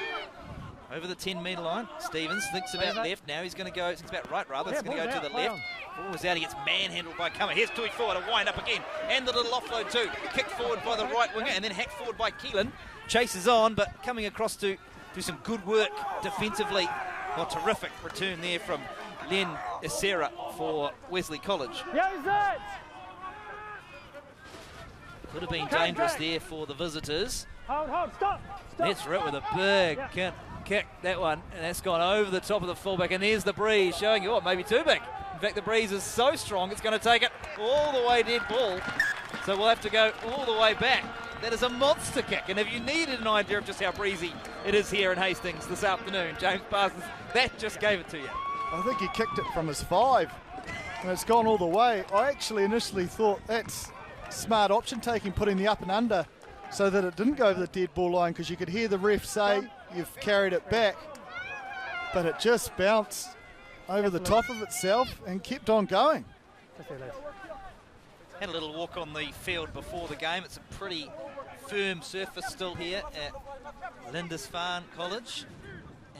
Over the 10-metre line. Stevens thinks about left. Now he's going to go, thinks about right rather. He's going to go to the left. Ball is out. He gets manhandled by Kummer. Here's Tui Fua to wind up again. And the little offload too. Kicked forward by the right winger and then hacked forward by Keelan. Chases on, but coming across to do some good work defensively. Well, terrific return there from Len Isera for Wesley College. Could have been dangerous there for the visitors. Hold, stop. That's right with a big kick, that one, and that's gone over the top of the fullback, and there's the breeze showing you what, maybe too big. In fact, the breeze is so strong it's going to take it all the way dead ball, so we'll have to go all the way back. That is a monster kick, and if you needed an idea of just how breezy it is here in Hastings this afternoon, James Parsons, that just gave it to you. I think he kicked it from his 5, and it's gone all the way. I actually initially thought that's smart option taking, putting the up and under so that it didn't go over the dead ball line, because you could hear the ref say you've carried it back, but it just bounced over the top of itself and kept on going. Had a little walk on the field before the game. It's a pretty firm surface still here at Lindisfarne College,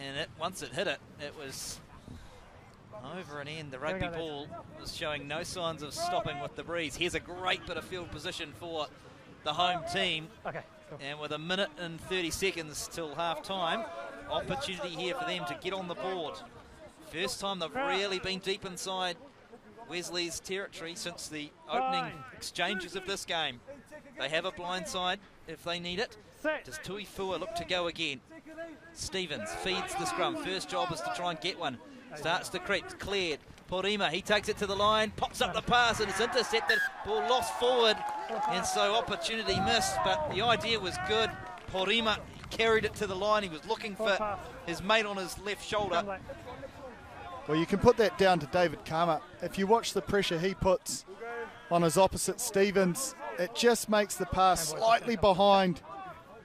and once it hit it, it was over and in. The rugby ball was showing no signs of stopping with the breeze. Here's a great bit of field position for the home team. And with a minute and 30 seconds till half time, opportunity here for them to get on the board. First time they've really been deep inside Wesley's territory since the opening exchanges of this game. They have a blindside if they need it. Does Tuifua look to go again? Stevens feeds the scrum. First job is to try and get one. Starts to creep, cleared. Porima, he takes it to the line, pops up the pass and it's intercepted. Ball lost forward, and so opportunity missed, but the idea was good. Porima carried it to the line. He was looking for his mate on his left shoulder. Well, you can put that down to David Kama. If you watch the pressure he puts on his opposite Stevens, it just makes the pass slightly behind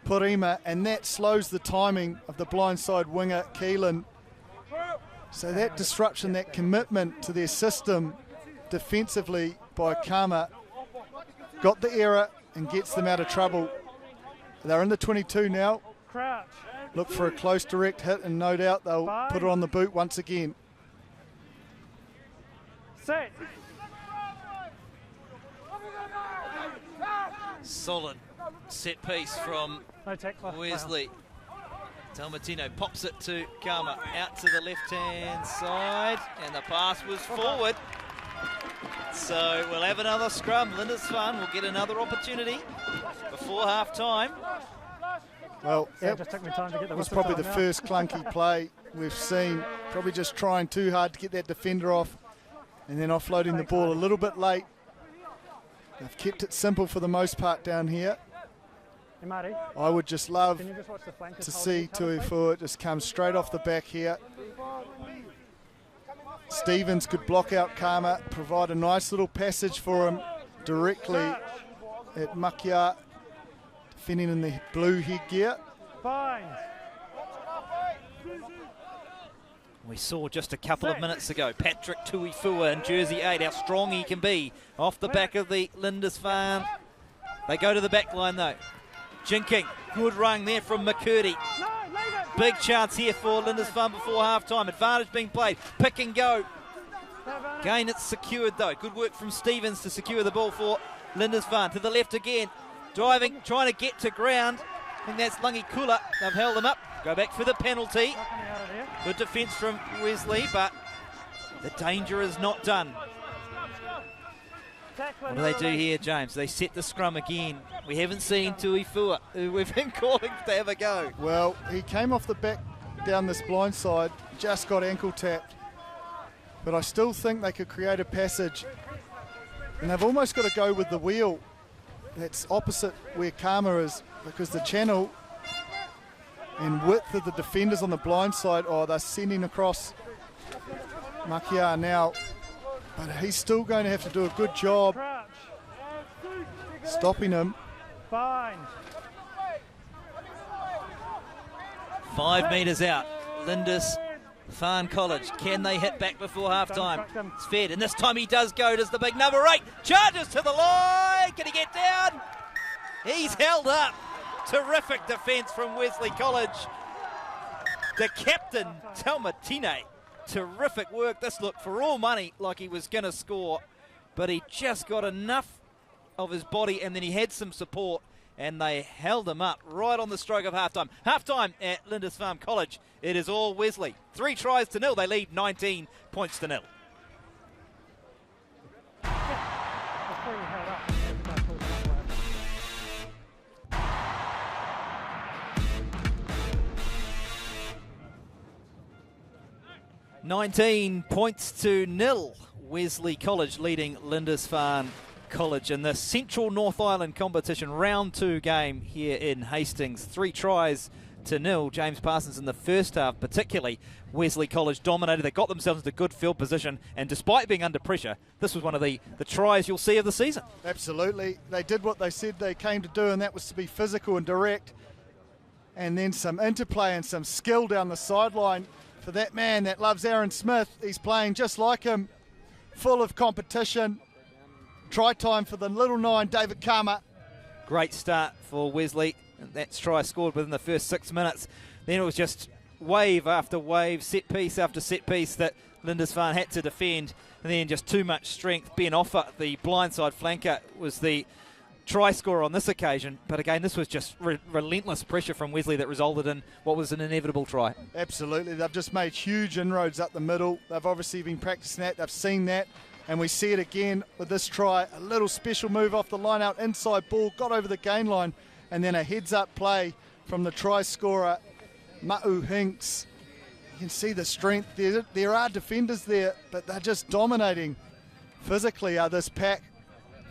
Porima, and that slows the timing of the blindside winger, Keelan. So that disruption, that commitment to their system defensively by Kama got the error and gets them out of trouble. They're in the 22 now. Look for a close direct hit, and no doubt they'll put it on the boot once again. Solid set piece from Wesley. Talmatino pops it to Kama, out to the left-hand side, and the pass was forward. So we'll have another scrum. Lindisfarne will get another opportunity before half-time. Well, that was probably the first clunky play we've seen. Probably just trying too hard to get that defender off and then offloading the ball a little bit late. They've kept it simple for the most part down here. I would just love to see Tuifua just come straight off the back here. Stevens could block out Kama, provide a nice little passage for him directly at Makia, defending in the blue headgear. We saw just a couple of minutes ago Patrick Tuifua in jersey 8, how strong he can be off the back of the Lindisfarne. They go to the back line though. Jinking, good run there from McCurdy. Big chance here for Lindisfarne before half-time. Advantage being played, pick and go. Again, it's secured though. Good work from Stevens to secure the ball for Lindisfarne. To the left again, driving, trying to get to ground. I think that's Langi Kula. They've held them up. Go back for the penalty. Good defence from Wesley, but the danger is not done. What do they do here, James? They set the scrum again. We haven't seen Tuifua, who we've been calling to have a go. Well, he came off the back down this blind side, just got ankle tapped. But I still think they could create a passage. And they've almost got to go with the wheel. That's opposite where Kama is, because the channel and width of the defenders on the blind side, they're sending across Makia now. But he's still going to have to do a good job stopping him. 5 metres out. Lindisfarne College. Can they hit back before half-time? It's fed, and this time he does go. Does the big number 8. Charges to the line. Can he get down? He's held up. Terrific defence from Wesley College. The captain, Talmatine. Terrific work. This looked for all money like he was going to score, but he just got enough of his body and then he had some support and they held him up right on the stroke of halftime. Halftime at Lindisfarne College. It is all Wesley. 3 tries to 0. They lead 19 points to 0. $19 points to 0. Wesley College leading Lindisfarne College in the Central North Island competition round 2 game here in Hastings. 3 tries to 0. James Parsons in the first half, particularly Wesley College dominated. They got themselves into good field position, and despite being under pressure, this was one of the tries you'll see of the season. Absolutely. They did what they said they came to do, and that was to be physical and direct. And then some interplay and some skill down the sideline for that man that loves Aaron Smith. He's playing just like him, full of competition. Try time for the little 9, David Kama. Great start for Wesley. That's try scored within the first 6 minutes. Then it was just wave after wave, set piece after set piece that Lindisfarne had to defend. And then just too much strength. Ben Offa, the blindside flanker, was the try scorer on this occasion, but again, this was just relentless pressure from Wesley that resulted in what was an inevitable try. Absolutely. They've just made huge inroads up the middle. They've obviously been practicing that. They've seen that. And we see it again with this try. A little special move off the line out, inside ball, got over the gain line, and then a heads-up play from the try scorer, Ma'u Hinks. You can see the strength. There are defenders there, but they're just dominating physically this pack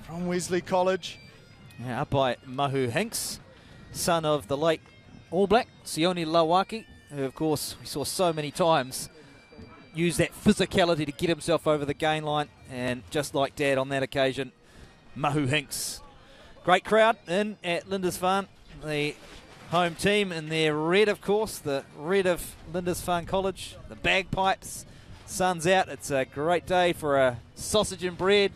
from Wesley College. Yeah, up by Mahu Hinks, son of the late All Black, Sione Lawaki, who of course we saw so many times use that physicality to get himself over the gain line, and just like Dad on that occasion, Mahu Hinks. Great crowd in at Lindisfarne, the home team in their red, of course, the red of Lindisfarne College, the bagpipes, sun's out. It's a great day for a sausage and bread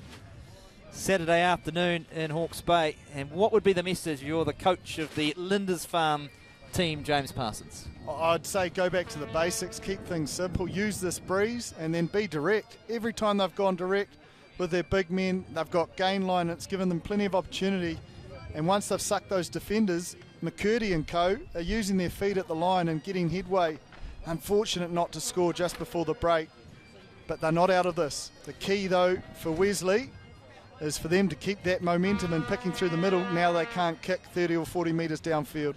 Saturday afternoon in Hawke's Bay. And what would be the message if you're the coach of the Lindisfarne team, James Parsons? I'd say go back to the basics, keep things simple, use this breeze, and then be direct. Every time they've gone direct with their big men, they've got gain line. It's given them plenty of opportunity. And once they've sucked those defenders, McCurdy and co are using their feet at the line and getting headway. Unfortunate not to score just before the break, but they're not out of this. The key, though, for Wesley is for them to keep that momentum and picking through the middle. Now they can't kick 30 or 40 metres downfield.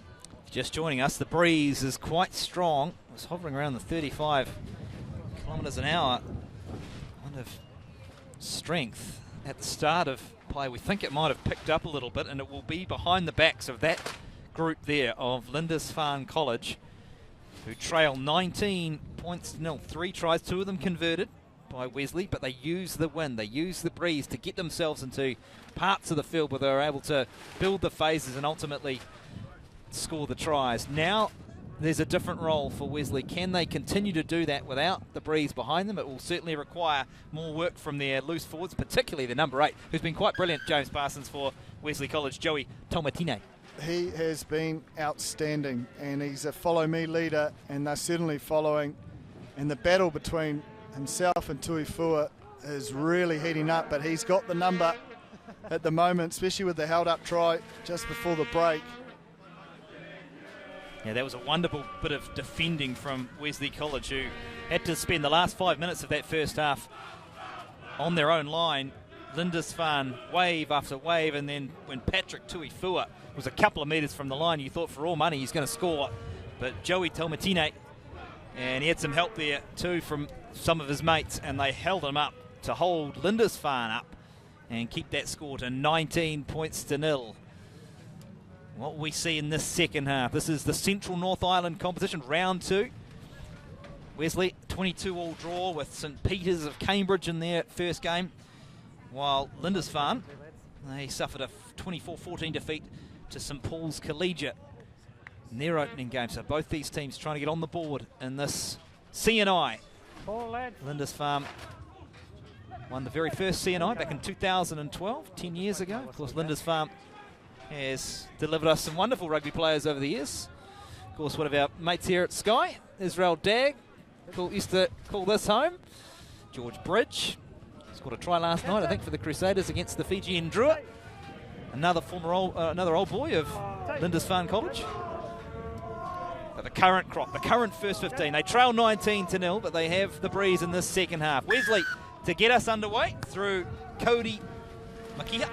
Just joining us, the breeze is quite strong. It's hovering around the 35 kilometres an hour. Kind of strength at the start of play. We think it might have picked up a little bit, and it will be behind the backs of that group there of Lindisfarne College, who trail 19 points to nil. 3 tries, 2 of them converted by Wesley, but they use the wind, they use the breeze to get themselves into parts of the field where they're able to build the phases and ultimately score the tries. Now there's a different role for Wesley. Can they continue to do that without the breeze behind them? It will certainly require more work from their loose forwards, particularly the number 8, who's been quite brilliant, James Parsons, for Wesley College, Joey Taumatine. He has been outstanding, and he's a follow-me leader, and they're certainly following. And the battle between himself and Tuifua is really heating up, but he's got the number at the moment, especially with the held-up try just before the break. Yeah, that was a wonderful bit of defending from Wesley College, who had to spend the last 5 minutes of that first half on their own line. Lindisfarne wave after wave, and then when Patrick Tuifua was a couple of metres from the line, you thought for all money he's going to score. But Joey Taumatine, and he had some help there too from some of his mates, and they held him up to hold Lindisfarne up and keep that score to 19 points to nil. What we see in this second half, this is the Central North Island competition, round 2. Wesley, 22-all draw with St Peter's of Cambridge in their first game, while Lindisfarne, they suffered a 24-14 defeat to St Paul's Collegiate in their opening game. So both these teams trying to get on the board in this CNI. Lindisfarne won the very first CNI back in 2012, 10 years ago. Of course, Lindisfarne has delivered us some wonderful rugby players over the years. Of course, one of our mates here at Sky, Israel Dagg, used to call this home. George Bridge scored a try last night, I think, for the Crusaders against the Fijian Druid. Another another old boy of Lindisfarne College. But the current crop, the current first 15, they trail 19 to nil, but they have the breeze in this second half. Wesley to get us underway through Cody Makia.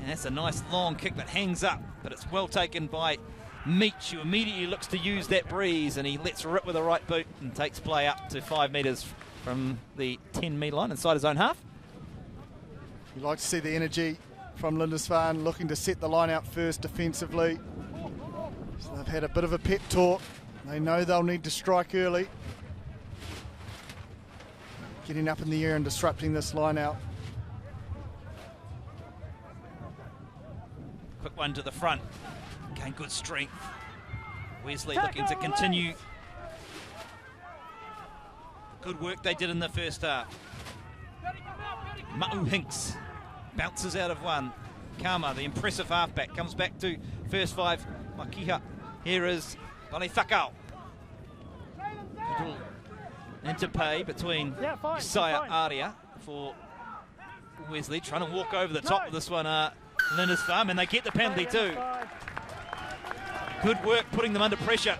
And that's a nice long kick that hangs up, but it's well taken by Meach, who immediately looks to use that breeze, and he lets rip with the right boot and takes play up to 5 metres from the 10-metre line inside his own half. You like to see the energy from Lindisfarne, looking to set the line out first defensively. So they've had a bit of a pep talk. They know they'll need to strike early. Getting up in the air and disrupting this line out. Quick one to the front. Again, good strength. Wesley looking to continue good work they did in the first half. Ma'u Hinks bounces out of one. Kama, the impressive halfback, comes back to first 5. Makiha. Here is Balithakau. Little interplay between Isaiah Aria for Wesley, trying to walk over the top of this one. Lindisfarne, and they get the penalty too. Good work putting them under pressure.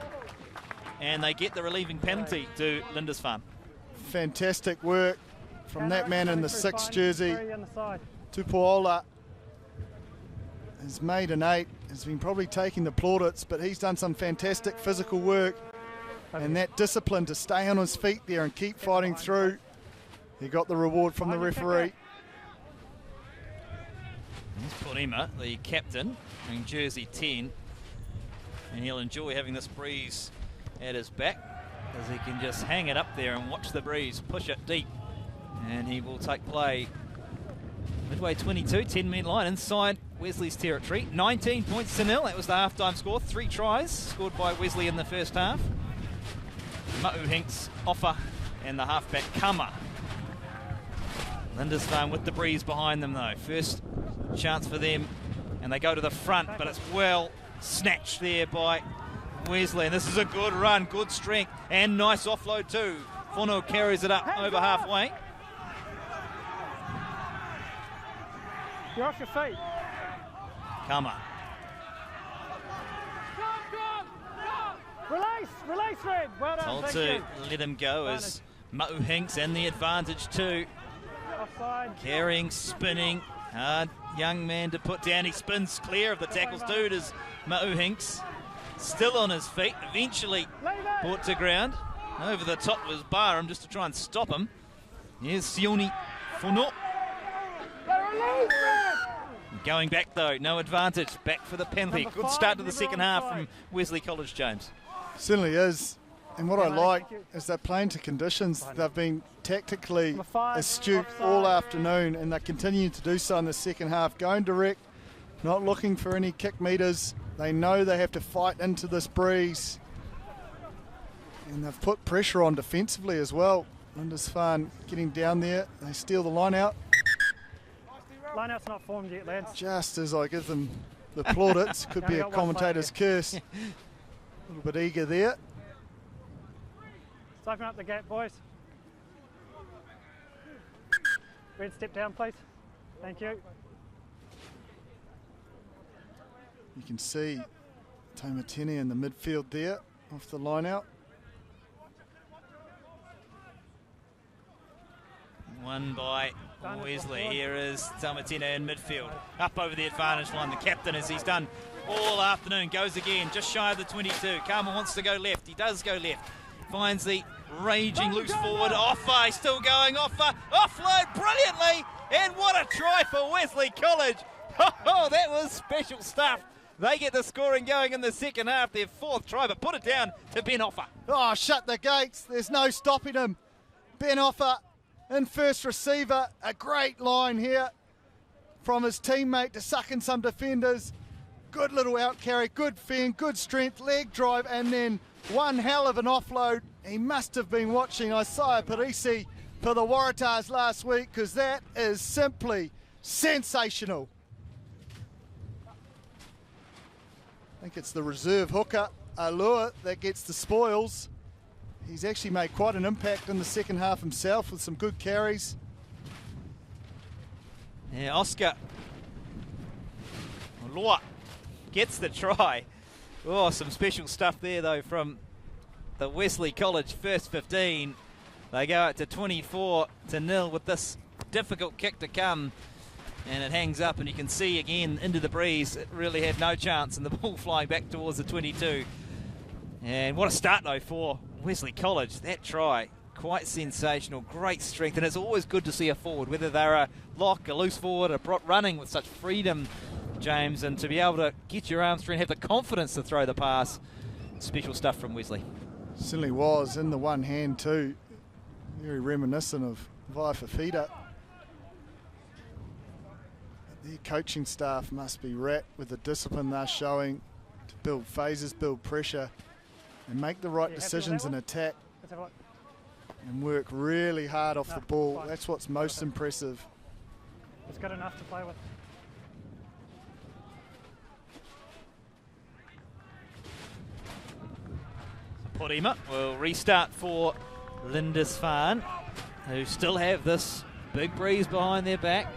And they get the relieving penalty to Lindisfarne. Fantastic work from that man in the 6th jersey. Tupuola has made an 8, has been probably taking the plaudits, but he's done some fantastic physical work. And that discipline to stay on his feet there and keep fighting through. He got the reward from the referee. There's Porima, the captain, in jersey 10. And he'll enjoy having this breeze at his back, as he can just hang it up there and watch the breeze push it deep. And he will take play midway 22, 10-metre line inside Wesley's territory. 19 points to 0. That was the half-time score. 3 tries scored by Wesley in the first half. Ma'u Hinks, Offa, and the halfback Kama. Lindisfarne with the breeze behind them though. First chance for them, and they go to the front, but it's well snatched there by Wesley. And this is a good run, good strength, and nice offload too. Fono carries it up over halfway. You're off your feet. Kama. Release, Red. Well done. Told to let him go as Ma'u Hinks and the advantage too. Offside. Carrying, spinning, hard young man to put down. He spins clear of the tackles dude as Ma'u Hinks. Still on his feet, eventually brought to ground. Over the top was Barham just to try and stop him. Here's Sione Fono. Going back though, no advantage. Back for the penalty. Good start to the second half from Wesley College, James. Certainly is. And what I like is they're playing to conditions. They've been tactically astute all afternoon, and they're continuing to do so in the second half. Going direct, not looking for any kick meters. They know they have to fight into this breeze. And they've put pressure on defensively as well. Lindisfarne getting down there. They steal the line out. Line out's not formed yet, lads. Just as I give them the plaudits. Could be a commentator's curse. A little bit eager there. Let's open up the gate, boys. Red, step down, please. Thank you. You can see Taumatene in the midfield there, off the line out. Won by Wesley. Here is Taumatene in midfield. Up over the advantage line. The captain, as he's done all afternoon, goes again, just shy of the 22. Karma wants to go left. He does go left. Finds the raging loose forward. Offa, he's still going. Offa, offload brilliantly. And what a try for Wesley College. Oh, that was special stuff. They get the scoring going in the second half. Their 4th try, but put it down to Ben Offa. Oh, shut the gates. There's no stopping him. Ben Offa in first receiver. A great line here from his teammate to suck in some defenders. Good little out carry, good fend, good strength, leg drive, and then one hell of an offload. He must have been watching Isaiah Parisi for the Waratahs last week, because that is simply sensational. I think it's the reserve hooker, Alua, that gets the spoils. He's actually made quite an impact in the second half himself with some good carries. Yeah, Oscar Loa gets the try. Oh, some special stuff there though from the Wesley College first 15. They go out to 24-0 with this difficult kick to come. And it hangs up, and you can see again into the breeze. It really had no chance, and the ball flying back towards the 22. And what a start though for Wesley College. That try, quite sensational, great strength, and it's always good to see a forward, whether they're a lock, a loose forward, a prop, running with such freedom, James, and to be able to get your arms through and have the confidence to throw the pass. Special stuff from Wesley. Certainly was, in the one hand too. Very reminiscent of Vaifafida. Their coaching staff must be wrapped with the discipline they're showing to build phases, build pressure, and make the right decisions in attack, and work really hard off the ball. That's what's most impressive. It's good enough to play with. Porima will restart for Lindisfarne, who still have this big breeze behind their back.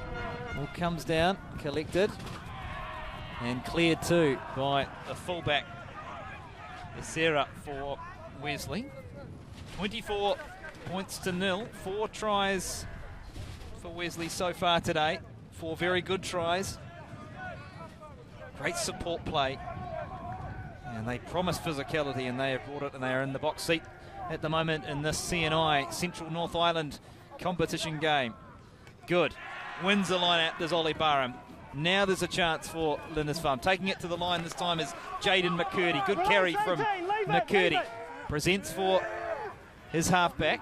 All comes down, collected. And cleared too by the fullback, Sarah, for Wesley. 24 points to 0. 4 tries for Wesley so far today. 4 very good tries. Great support play. And they promise physicality, and they have brought it, and they are in the box seat at the moment in this CNI Central North Island competition game. Good. Wins the line out, does Ollie Barham. Now there's a chance for Lindisfarne. Taking it to the line this time is Jaden McCurdy. Good carry from McCurdy. Presents for his halfback,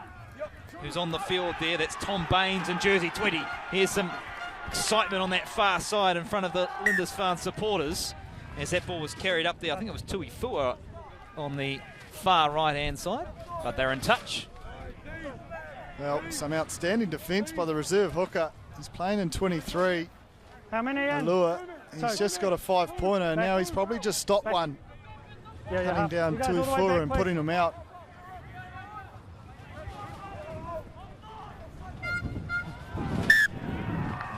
who's on the field there. That's Tom Baines in jersey 20. Here's some excitement on that far side in front of the Lindisfarne supporters as that ball was carried up there. I think it was Tui Fua on the far right-hand side, but they're in touch. Well, some outstanding defence by the reserve hooker. He's playing in 23. How many in? Allure. He's just got a 5-pointer. Now he's probably just stopped one. Cutting down Tui Fua and putting him out.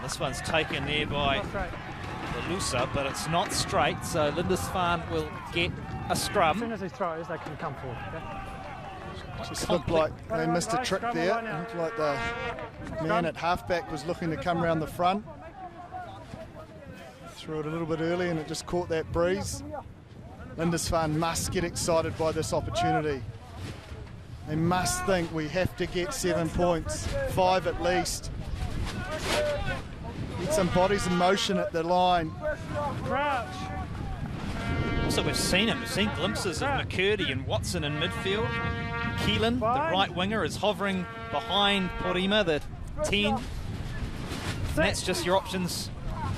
This one's taken there by the Lusa, but it's not straight, so Lindisfarne will get a scrum. As soon as he throws, they can come forward. Okay? Just looked like they missed a trick there. It looked like the man at halfback was looking to come around the front. Threw it a little bit early and it just caught that breeze. Lindisfarne must get excited by this opportunity. They must think we have to get 7 points, 5 at least. Get some bodies in motion at the line. Crouch. Also, we've seen glimpses of McCurdy and Watson in midfield. Keelan, the right winger, is hovering behind Porima, the 10. And that's just your options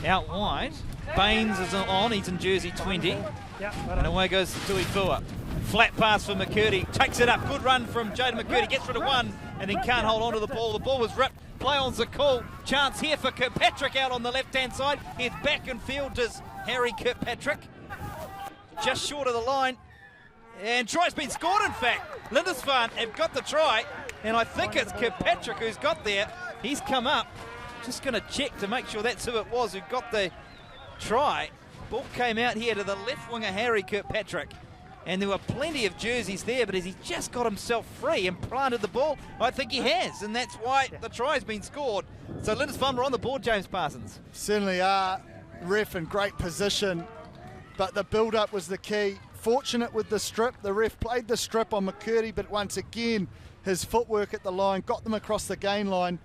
out wide. Baines is on, he's in jersey 20. And away goes Tui Fua. Flat pass for McCurdy, takes it up. Good run from Jaden McCurdy, gets rid of one, and then can't hold on to the ball. The ball was ripped. Play on's the call. Chance here for Kirkpatrick out on the left-hand side. He's back in field, does Harry Kirkpatrick. Just short of the line. And try's been scored, in fact. Lindisfarne have got the try, and I think it's Kirkpatrick who's got there. He's come up. Just going to check to make sure that's who it was who got the try. Ball came out here to the left winger, Harry Kirkpatrick. And there were plenty of jerseys there, but has he just got himself free and planted the ball? I think he has, and that's why the try's been scored. So Lindisfarne are on the board, James Parsons. Certainly are. Ref in great position, but the build-up was the key. Fortunate with the strip. The ref played the strip on McCurdy, but once again, his footwork at the line got them across the gain line,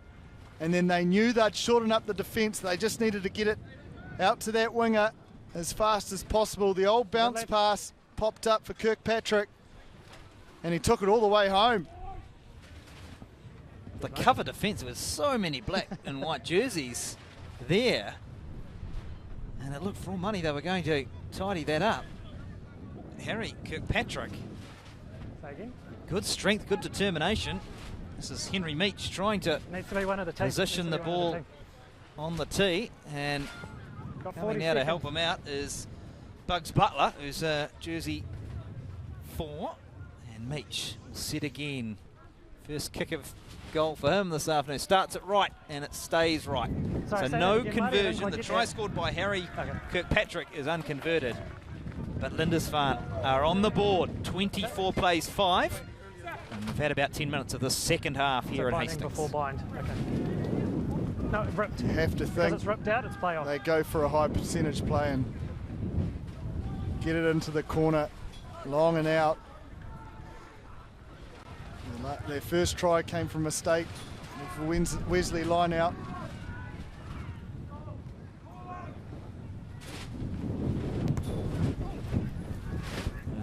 and then they knew they'd shorten up the defence. They just needed to get it out to that winger as fast as possible. The old bounce pass popped up for Kirkpatrick, and he took it all the way home. The cover defence, there was so many black and white jerseys there, and it looked for all money they were going to tidy that up. Harry Kirkpatrick, good strength, good determination. This is Henry Meach trying to position the ball on the tee, and coming now to help him out is Bugs Butler, who's jersey 4, and Meach will set again. First kick of goal for him this afternoon. Starts it right, and it stays right. So no conversion. The try scored by Harry Kirkpatrick is unconverted. But Lindisfarne are on the board. 24 plays 5. And we've had about 10 minutes of the second half here at Hastings. Before bind. Okay. No, it's ripped. You have to think it's ripped out, it's play off. They go for a high percentage play and get it into the corner, long and out. Their first try came from a mistake for Wesley line out.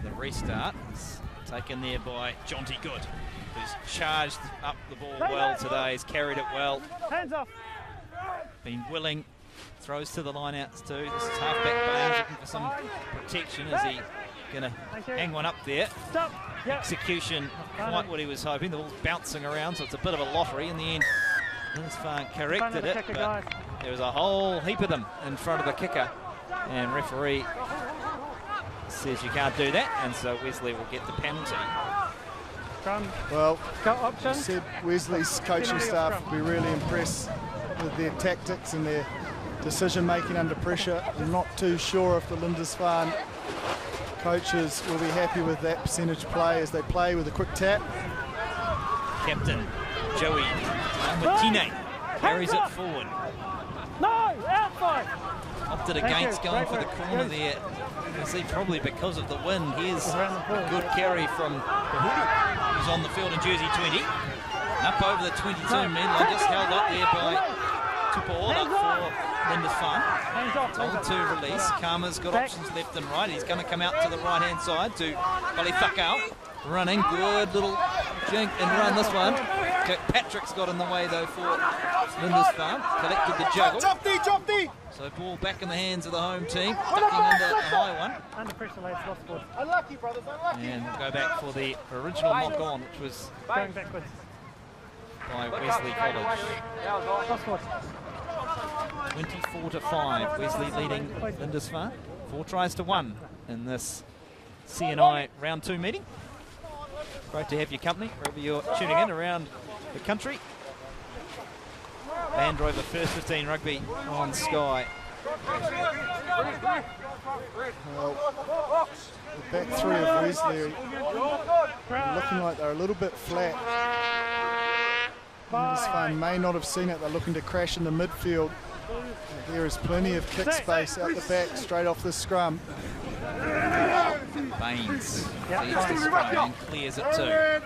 The restart is taken there by Jonty Good, who's charged up the ball well today, has carried it well. Hands off. Been willing, throws to the line-outs too. This is halfback Baines looking for some protection. Is he going to hang one up there? Stop. Yep. Execution, quite what he was hoping. The ball's bouncing around, so it's a bit of a lottery. In the end, Lindisfarne corrected it, but there was a whole heap of them in front of the kicker, and referee says you can't do that, and so Wesley will get the penalty. Well, I said Wesley's coaching staff will be really impressed with their tactics and their decision making under pressure. I'm not too sure if the Lindisfarne coaches will be happy with that percentage play as they play with a quick tap. Captain Joey Martine carries it forward. No, outside. Opted against going for the corner there. You can see probably because of the wind. Here's a good carry from Kahulu, who's on the field in jersey 20. Up over the 22 men, just held up there by Tupola for Lindisfarne. Told to release. Karma's got options left and right. He's going to come out to the right-hand side to Balifakau. Running, good little jink and run this one. Patrick's got in the way though for Lindisfarne. Collected the juggle. So ball back in the hands of the home team. Ducking under a high one. Under pressure, lads, lost ball. Unlucky, brothers, unlucky. And we'll go back for the original knock on, which was Going backwards. by Wesley College. Lost ball. 24-5. Wesley leading Lindisfarne. 4 tries to 1 in this CNI round 2 meeting. Great to have your company wherever you're tuning in around the country. Land Rover First 15 Rugby on Sky. Well, the back three of Wesley are looking like they're a little bit flat. Lindisfarne may not have seen it. They're looking to crash in the midfield. There is plenty of kick space out the back straight off the scrum. Baines leads the scrum and clears it too.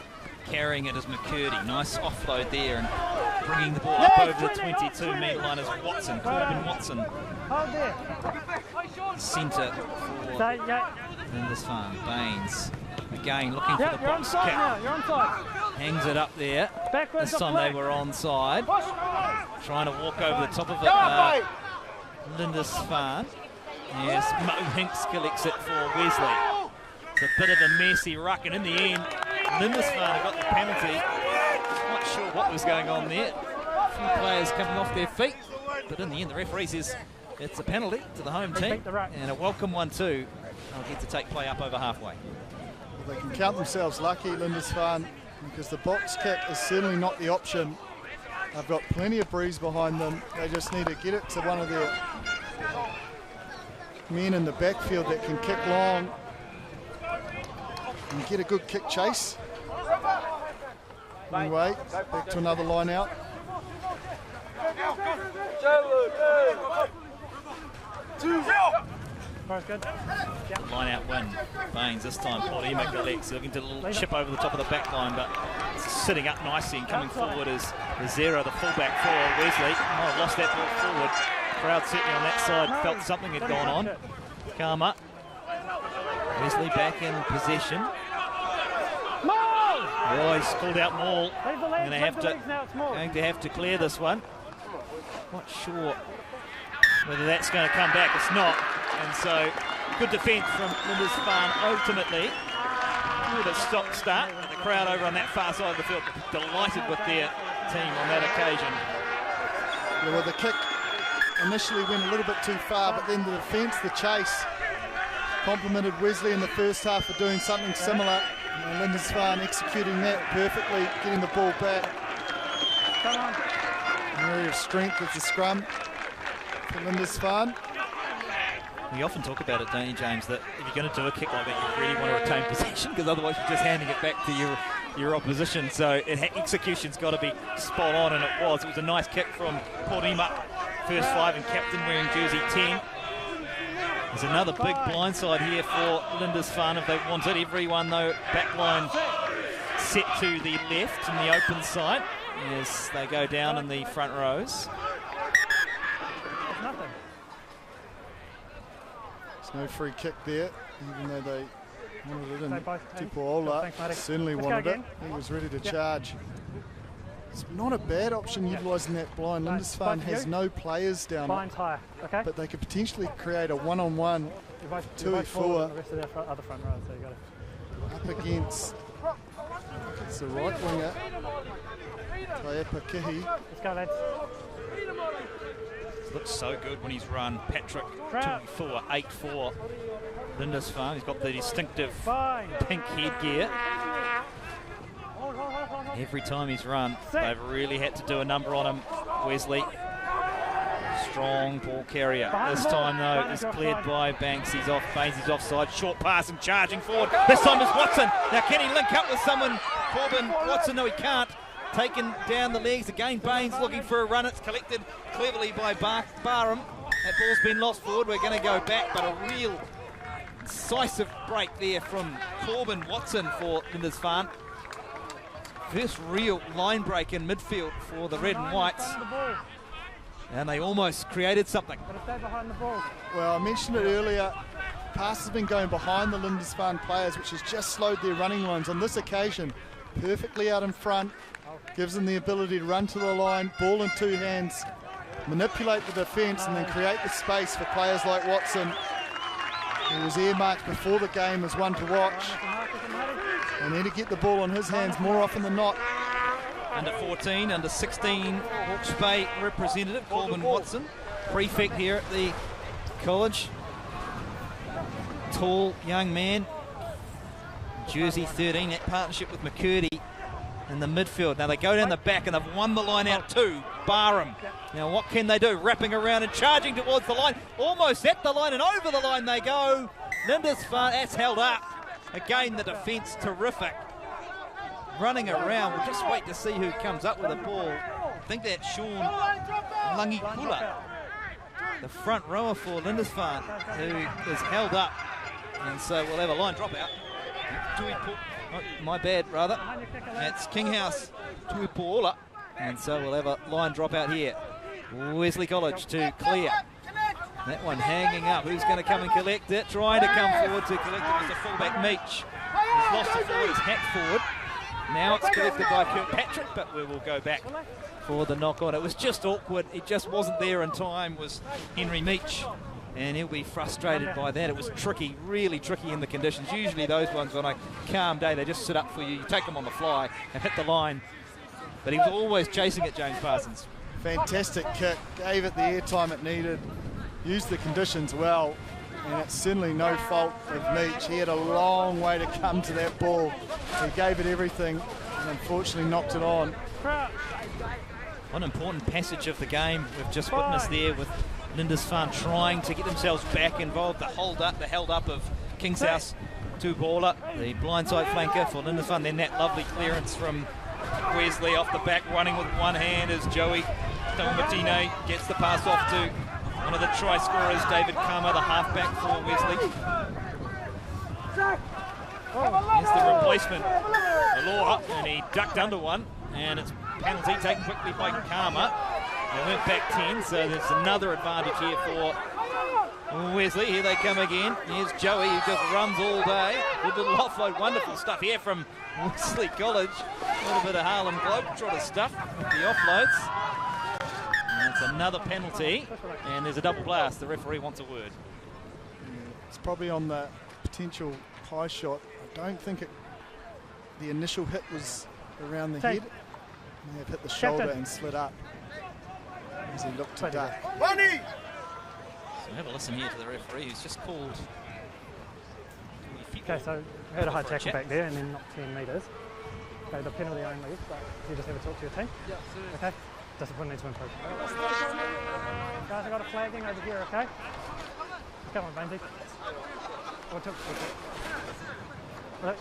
Carrying it as McCurdy. Nice offload there and bringing the ball up over the 22-metre line as Watson, Corbin Watson. Hold there. Centre for Lindisfarne. Baines again looking for the You're box onside kick. now. You're onside. Hangs it up there. Backwards This or time play. they were onside. Trying to walk over the top of it. Lindisfarne. Yes, Mo Hinks collects it for Wesley. It's a bit of a messy ruck, and in the end, Lindisfarne got the penalty. Not sure what was going on there. A few players coming off their feet, but in the end, the referee says it's a penalty to the home team, and a welcome one too. They'll get to take play up over halfway. Well, they can count themselves lucky, Lindisfarne, because the box kick is certainly not the option. They've got plenty of breeze behind them. They just need to get it to one of their men in the backfield that can kick long and get a good kick chase. Anyway, back to another line out. Good. Line out win. Baines this time. Paulima collects, looking to a little chip over the top of the back line, but sitting up nicely and coming forward is Zera, the fullback for Wesley. Oh, lost that ball forward. Crowd certainly on that side felt something had gone on. Karma. Wesley back in possession. Oh, he's called out Maul. Going to have to clear this one. Not sure whether that's going to come back. It's not. And so, good defence from Lindisfarne ultimately. With a stop-start. The crowd over on that far side of the field delighted with their team on that occasion. Yeah, well, the kick initially went a little bit too far, but then the defence, the chase, complimented Wesley in the first half for doing something similar. And Lindisfarne executing that perfectly, getting the ball back. An area of strength with the scrum for Lindisfarne. We often talk about it, don't you, James, that if you're going to do a kick like that, you really want to retain possession, because otherwise you're just handing it back to your opposition. So execution's got to be spot on, and it was. It was a nice kick from Porima, first 5 and captain wearing jersey 10. There's another big blindside here for Lindisfarne if they want it. Everyone, though, backline set to the left in the open side as they go down in the front rows. Nothing. There's no free kick there, even though they wanted it in. They both Tupuola thanks, Matty. certainly Let's go wanted it. again. He was ready to charge. It's not a bad option utilising that blind. No, Lindisfarne both of has you. no players down Blinds it, higher, okay? but they could potentially create a one-on-one You're both, Tui you're both forward Fua. and the rest of their other front rows, so you got it. up against it's the right winger, Taiapa Kihi. Let's go, lads. Looks so good when he's run. Patrick 2-4, 8-4. Lindisfarne, he's got the distinctive Fine. pink headgear. Every time he's run, they've really had to do a number on him, Wesley. Strong ball carrier. This time, though, is cleared by Banks. He's off. Baines's offside. Short pass and charging forward. This time is Watson. Now, can he link up with someone? Corbin Watson, no, he can't. Taken down the legs. Again, Baines looking for a run. It's collected cleverly by Barham. That ball's been lost forward. We're going to go back, but a real incisive break there from Corbin Watson for Lindisfarne. First real line break in midfield for the red and whites. And they almost created something. Well, I mentioned it earlier. Pass has been going behind the Lindisfarne players, which has just slowed their running lines. On this occasion, perfectly out in front, gives them the ability to run to the line, ball in two hands, manipulate the defence, and then create the space for players like Watson, who was earmarked before the game as one to watch. And then to get the ball in his hands more often than not. Under 14, under 16, Hawke's Bay representative, Corbin Watson, prefect here at the college. Tall young man, jersey 13, that partnership with McCurdy in the midfield. Now they go down the back and they've won the line out too. Barham. Now what can they do? Wrapping around and charging towards the line. Almost at the line and over the line they go. Lindisfarne, that's held up. Again, the defence terrific. Running around. We'll just wait to see who comes up with the ball. I think that's Sean Langikula, the front rower for Lindisfarne, who is held up. And so we'll have a line drop out. Oh, my bad, rather. That's Kinghouse Tuipuola. And so we'll have a line drop out here. Wesley College to clear. That one hanging up. Who's going to come and collect it? Trying to come forward to collect it was the fullback Meach. He's lost the forward, his hat forward. Now it's collected by Kirkpatrick, but we will go back for the knock on. It was just awkward. It just wasn't there in time, was Henry Meach. And he'll be frustrated by that. It was tricky, really tricky in the conditions. Usually those ones on a calm day, they just sit up for you. You take them on the fly and hit the line. But he was always chasing it, James Parsons. Fantastic kick. Gave it the airtime it needed. Used the conditions well. And it's certainly no fault of Meach. He had a long way to come to that ball. He gave it everything and unfortunately knocked it on. One important passage of the game we've just witnessed there with Lindisfarne trying to get themselves back involved. The held up of Kingshouse to Baller, the blindside flanker for Lindisfarne. Then that lovely clearance from Wesley off the back, running with one hand as Joey Dalmatine gets the pass off to one of the try scorers, David Kama, the halfback for Wesley. Here's the replacement, Aloha, and he ducked under one, and it's penalty taken quickly by Kama. They went back 10, so there's another advantage here for Wesley. Here they come again. Here's Joey, who just runs all day. Good little offload, wonderful stuff here from Wesley College. A little bit of Harlem Globetrotter stuff with the offloads. And it's another penalty, and there's a double blast. The referee wants a word. It's probably on the potential high shot. I don't think the initial hit was around the head. He may have hit the shoulder and slid up as he looked to duck. So have a listen here to the referee who's just called. Okay, so we had a high tackle back there and then not 10 metres. Okay, the penalty only, but you just have a talk to your team? Yeah, okay. Discipline needs to improve. Guys, I've got a flagging over here, okay? Come on, Bainesy. Right.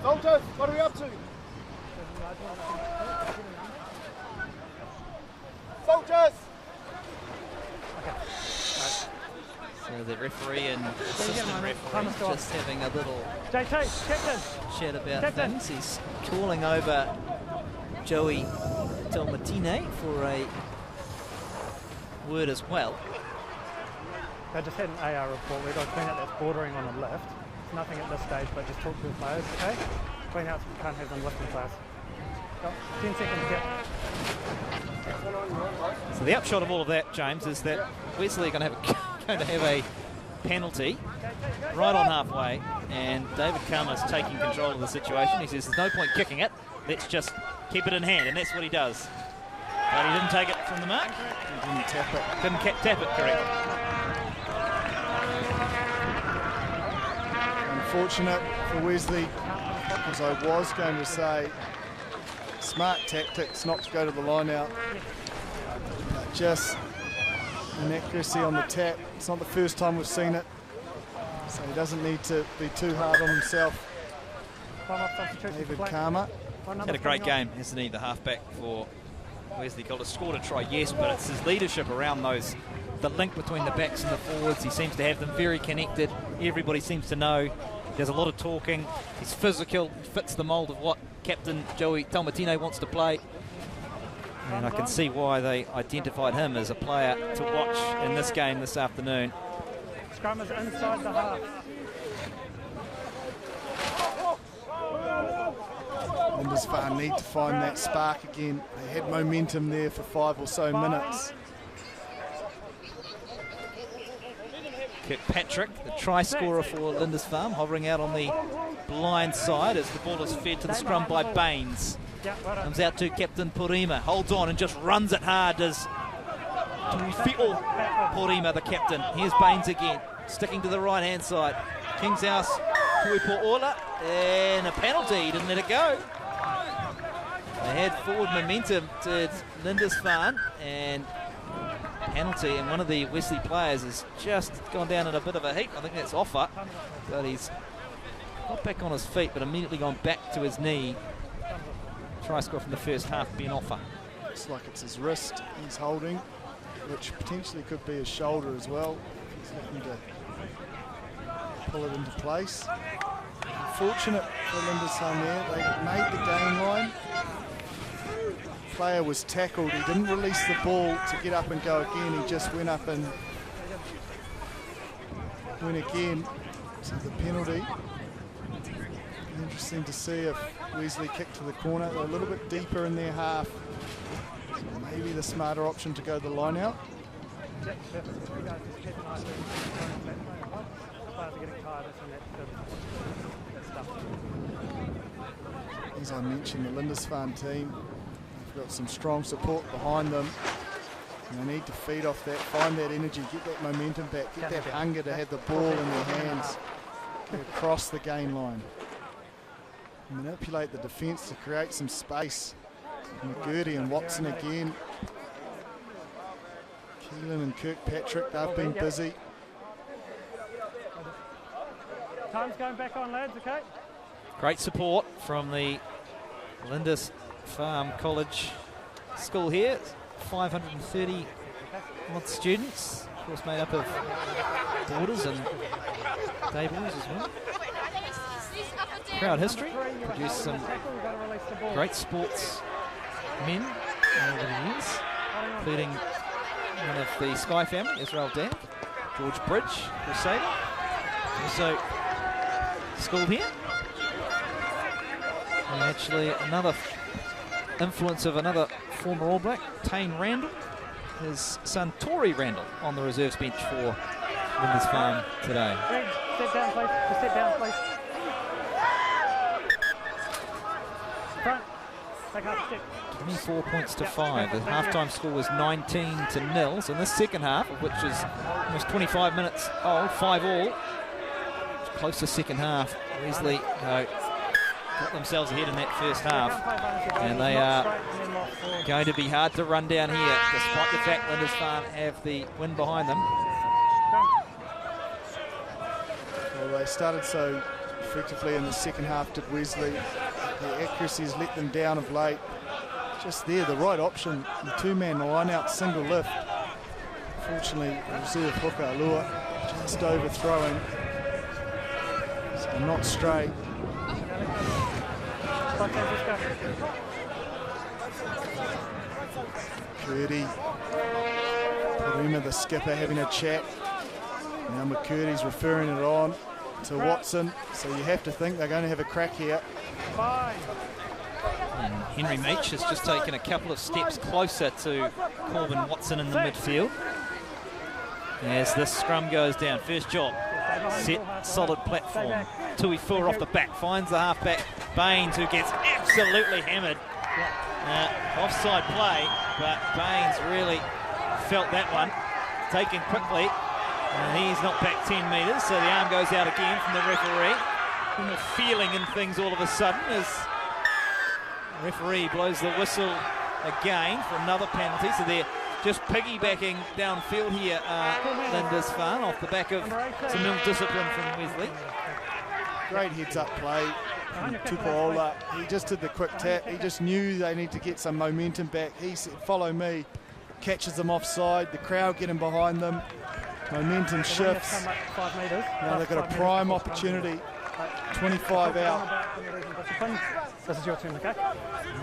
Soldiers, what are we up to? Soldiers! Okay. So the referee and assistant referee just having a little JT, captain. Chat about things. He's calling over Joey Dalmatine for a word as well. I just had an AR report. We've got to clean out that's bordering on a lift. Nothing at this stage, but just talk to the players, okay? Clean out, can't have them lifting players. Got 10 seconds, yeah. So the upshot of all of that, James, is that Wesley are going to have a penalty right on halfway, and David Kama's taking control of the situation. He says there's no point kicking it, let's just keep it in hand, and that's what he does. But he didn't take it from the mark. He didn't tap it. Couldn't tap it, correct. Unfortunate for Wesley, as I was going to say, Smart tactics not to go to the line out. Just inaccuracy on the tap. It's not the first time we've seen it, so he doesn't need to be too hard on himself. David Karma. Had a great game, hasn't he, the halfback for Wesley College. Scored a try, yes, but it's his leadership around those, the link between the backs and the forwards. He seems to have them very connected. Everybody seems to know. There's a lot of talking. He's physical. He fits the mould of what Captain Joey Taumatine wants to play. And I can see why they identified him as a player to watch in this game this afternoon. Scrum is inside the half. Lindisfarne need to find that spark again. They had momentum there for 5 or so minutes. Kirkpatrick, the try scorer for Lindisfarne, hovering out on the blind side as the ball is fed to the scrum by Baines. Comes out to Captain Porima, holds on and just runs it hard. Does Porima, the captain. Here's Baines again, sticking to the right hand side. King's House, Tuipo'ola, and a penalty, didn't let it go. They had forward momentum to Lindisfarne, and penalty, and one of the Wesley players has just gone down in a bit of a heap. I think that's Offa, but he's got back on his feet, but immediately gone back to his knee. Try score from the first half, being Offa. Looks like it's his wrist he's holding, which potentially could be his shoulder as well. He's looking to pull it into place. Fortunate for Lindisfarne there, they made the game line. Player was tackled, he didn't release the ball to get up and go again, he just went up and went again. So the penalty. Interesting to see if Wesley kicked to the corner. They're a little bit deeper in their half. So maybe the smarter option to go the line out. As I mentioned, the Lindisfarne team have got some strong support behind them. And they need to feed off that, find that energy, get that momentum back, get that hunger to have the ball in their hands, get across the game line. Manipulate the defence to create some space. McGurdy and Watson again. Keelan and Kirkpatrick, they've been busy. Time's going back on, lads, okay? Great support from the Lindisfarne College school here. 530 odd students, of course made up of boarders and day boys as well. Proud history, produced some great sports men over the years, including one of the Sky family, Israel Dank, George Bridge, Crusader, also schooled here. And actually another influence of another former All Black, Tane Randall, his son Tory Randall on the reserves bench for Lindisfarne today. Step down, please. Just step down, please. Front. Back up, step. 24 points to 5. The halftime score was 19-0. So in this second half, of which is almost 25 minutes old, 5-all. It's close to second half. Wesley got themselves ahead in that first half, and they are going to be hard to run down here, despite the fact Lindisfarne have the wind behind them. Well, they started so effectively in the second half, did Wesley. The accuracy has let them down of late. Just there, the right option, the two-man line-out single lift. Fortunately, the reserve hooker, Alua, just overthrowing. So not straight. Curdy, Paruma, the skipper, having a chat. Now McCurdy's referring it on to Watson, so you have to think they're going to have a crack here. And Henry Meach has just taken a couple of steps closer to Corbin Watson in the midfield. As this scrum goes down, first job, set, solid platform. Tuifua off the back, finds the halfback, Baines, who gets absolutely hammered. Offside play, but Baines really felt that one. Taken quickly, and he's knocked back 10 metres, so the arm goes out again from the referee. More feeling in things all of a sudden as Referee blows the whistle again for another penalty, so they're just piggybacking downfield here, Lindisfarne, off the back of some ill discipline from Wesley. Great heads-up play. Tupaola, he just did the quick tap. He just knew they need to get some momentum back. He said, follow me. Catches them offside. The crowd getting behind them. Momentum shifts. Now they've got a prime opportunity. 25 out. This is your turn, okay?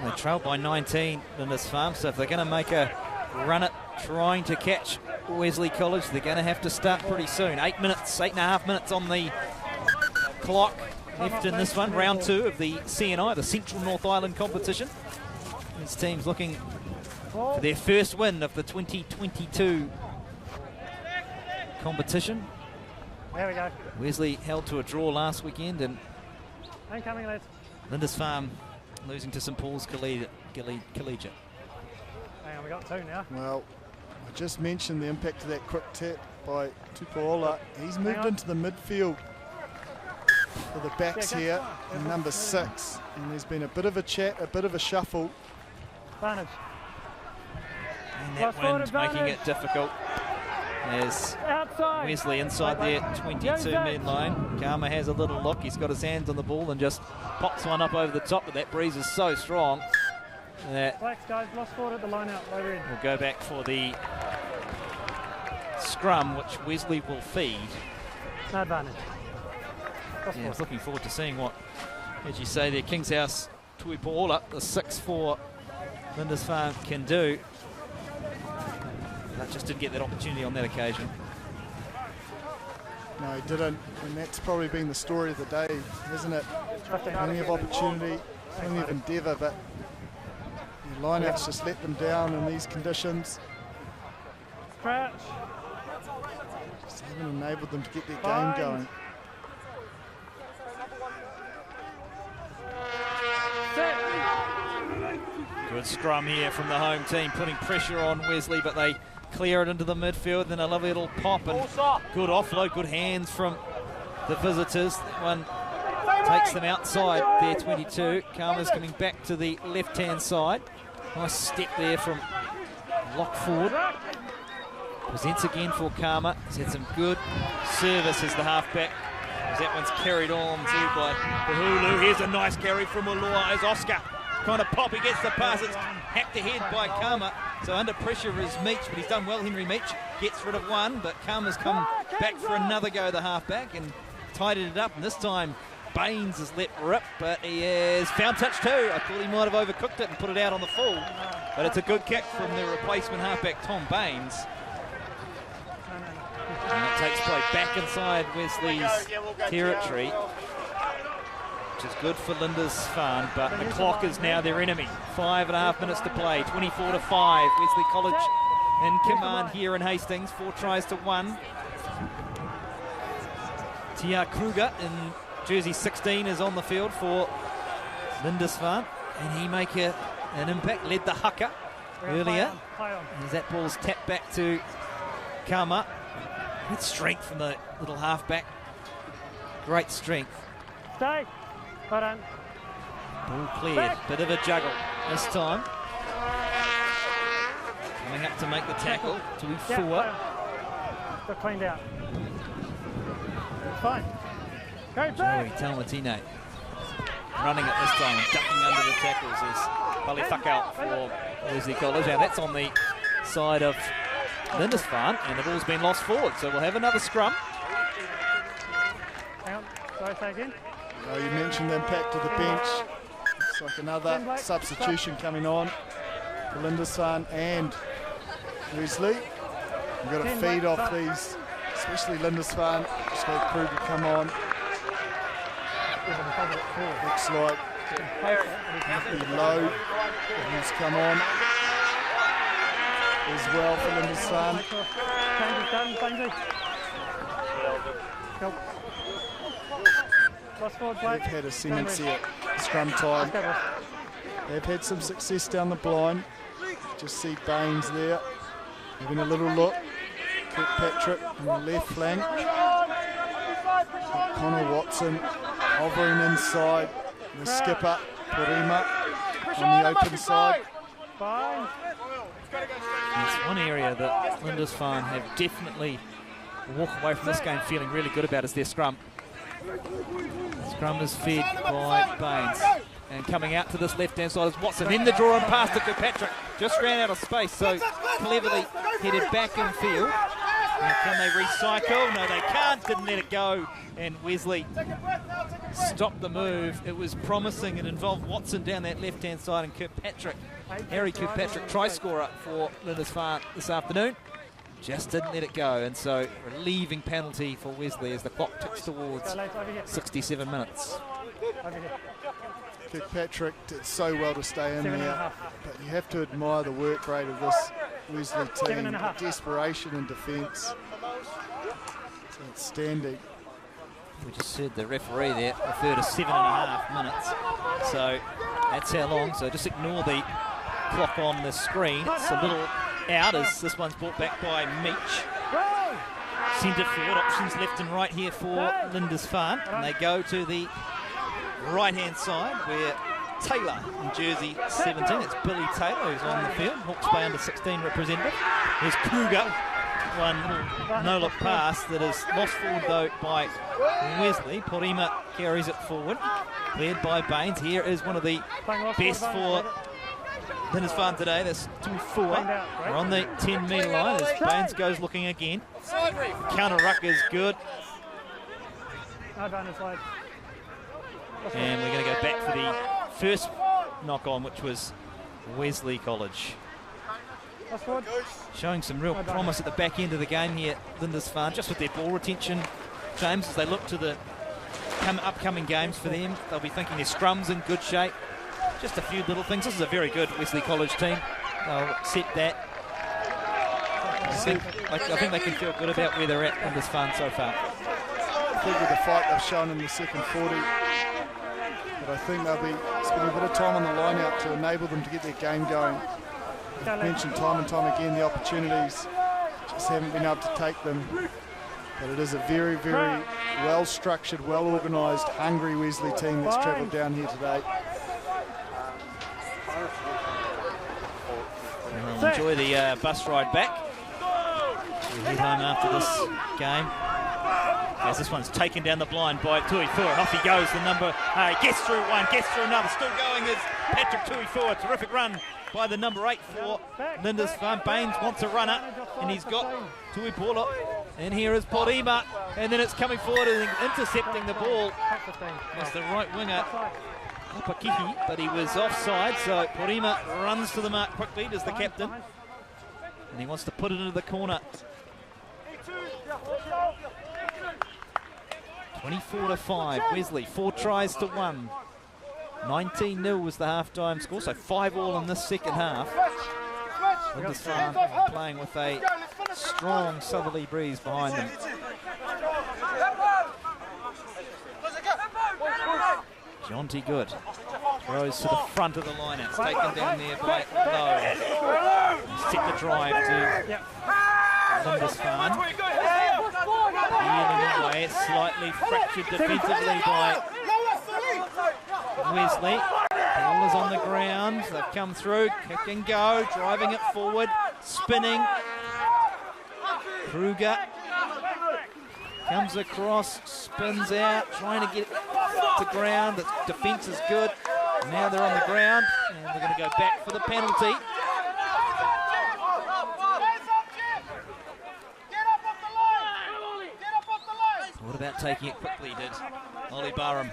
They trail by 19 Lindisfarne, so if they're going to make a run at trying to catch Wesley College, they're going to have to start pretty soon. 8.5 minutes on the clock left in this one, round 2 of the CNI, the Central North Island competition. These teams looking for their first win of the 2022 competition. There we go. Wesley held to a draw last weekend, and Incoming, lads. Lindisfarne losing to St Paul's Collegiate. Hang on, we got 2 now. Well, I just mentioned the impact of that quick tap by Tupaola. He's moved into the midfield for the backs here, in number 6. And there's been a bit of a chat, a bit of a shuffle. Advantage. And that wind making it difficult. There's Outside. Wesley inside their 22-man line. Karma has a little look. He's got his hands on the ball and just pops one up over the top, but that breeze is so strong that Blacks, guys, lost forward at the line out. We'll go back for the scrum, which Wesley will feed. No advantage. Yeah, I was looking forward to seeing what, as you say there, King's House Tuipaola, the 6'4" Lindisfarne can do. But just didn't get that opportunity on that occasion. No, he didn't, and that's probably been the story of the day, isn't it? Plenty of opportunity, plenty of endeavour, but the lineouts just let them down in these conditions. Crouch. Just haven't enabled them to get their game going. Good scrum here from the home team, putting pressure on Wesley, but they clear it into the midfield. Then a lovely little pop and good offload, good hands from the visitors. That one takes them outside their 22. Karma's coming back to the left-hand side. Nice step there from Lockford. Presents again for Karma. He's had some good service as the halfback. As that one's carried on too by Bahulu. Here's a nice carry from Ulua as Oscar kind of pop. He gets the pass. It's hacked ahead by Karma. So under pressure is Meach, but he's done well. Henry Meach gets rid of one, but Karma's come back for another go, the halfback, and tidied it up. And this time Baines has let rip, but he has found touch too. I thought he might have overcooked it and put it out on the full, but it's a good kick from the replacement halfback Tom Baines. And it takes play back inside Wesley's territory, which is good for Lindisfarne, but the clock is now their enemy. 5.5 minutes to play, 24-5. Wesley College in command here in Hastings, 4 tries to 1. Tia Kruger in jersey 16 is on the field for Lindisfarne, and he make an impact, led the haka earlier. As that ball's tapped back to Karma. Good strength from the little halfback. Great strength. Stay. Well done. Ball cleared. Bit of a juggle this time. Coming up to make the tackle. To be 4. Got cleaned out. Fine. Go Joey back. Talmatine running it this time and ducking under the tackles is Bali fuck out for Wesley College. Now that's on the side of Lindisfarne, and the ball's been lost forward, so we'll have another scrum. Hang on. Sorry, say again. You mentioned the impact of the bench. Looks like another substitution coming on for Lindisfarne and Wesley. We've got to feed off these, especially Lindisfarne. Just let Kruger come on. Looks like be low. He's come on as well for Lindisfarne. They've had a ascendancy at scrum time. They've had some success down the blind. Just see Baines there having a little look. Kirkpatrick on the left flank. Connor Watson hovering inside. The skipper, Purima. on the open side. Fine. It's one area that Lindisfarne have definitely walked away from this game feeling really good about is their scrum. Scrum is fed by Baines. And coming out to this left-hand side is Watson. In the draw and pass to Kirkpatrick. Just ran out of space, so cleverly headed back in field. Now can they recycle? No, they can't. Didn't let it go. And Wesley stopped the move. It was promising. It involved Watson down that left-hand side and Kirkpatrick. Harry Kirkpatrick, try-scorer for Lindisfarne this afternoon. Just didn't let it go. And so relieving penalty for Wesley as the clock ticks towards 67 minutes. Kirkpatrick did so well to stay in there, but you have to admire the work rate of this Wesley team. The desperation in defence. It's outstanding. We just heard the referee there refer to 7.5 minutes. So that's how long. So just ignore the clock on the screen. It's a little out as this one's brought back by Meach. Centre field, options left and right here for Lindisfarne. And they go to the right-hand side where Taylor in jersey 17, it's Billy Taylor who's on the field, Hawke's Bay under 16 representative. There's Kruger, one little no-look pass that is lost forward though by Wesley. Porima carries it forward, cleared by Baines. Here is one of the best for Lindisfarne today, that's 2-4. We're on the 10-metre line as Baines goes looking again. Counter ruck is good. And we're going to go back for the first knock-on, which was Wesley College. Showing some real promise at the back end of the game here, Lindisfarne, just with their ball retention, James, as they look to the upcoming games for them. They'll be thinking their scrum's in good shape. Just a few little things. This is a very good Wesley College team. They'll accept that. I think they can feel good about where they're at in this fun so far. I think with the fight they've shown in the second 40, but I think they'll be spending a bit of time on the line out to enable them to get their game going. I've mentioned time and time again the opportunities, just haven't been able to take them. But it is a very, very well-structured, well-organised, hungry Wesley team that's travelled down here today. And they'll enjoy the bus ride back. We'll head home after this game. As this one's taken down the blind by Tuifua, and off he goes. The number gets through one, gets through another. Still going is Patrick Tuifua. Terrific run by the number 8 for Lindisfarne. Baines wants a runner, and he's got Tuifua. And here is Porima, and then it's coming forward and intercepting the ball. That's the right winger, Pakihi, but he was offside, so Porima runs to the mark quickly, does the captain. And he wants to put it into the corner. 24-5, Wesley, 4 tries to 1. 19-0 was the half-time score, so 5-all in this second half. Lindisfarne playing with a strong southerly breeze behind them. Jonty Good throws to the front of the line. It's taken down there by Lowe. Set the drive to Lindisfarne. Peeling away, slightly fractured defensively by Wesley. Ball is on the ground. They've come through, kick and go, driving it forward, spinning. Kruger comes across, spins out, trying to get it to ground. The defence is good. Now they're on the ground, and we're going to go back for the penalty. What about taking it quickly, did Ollie Barham.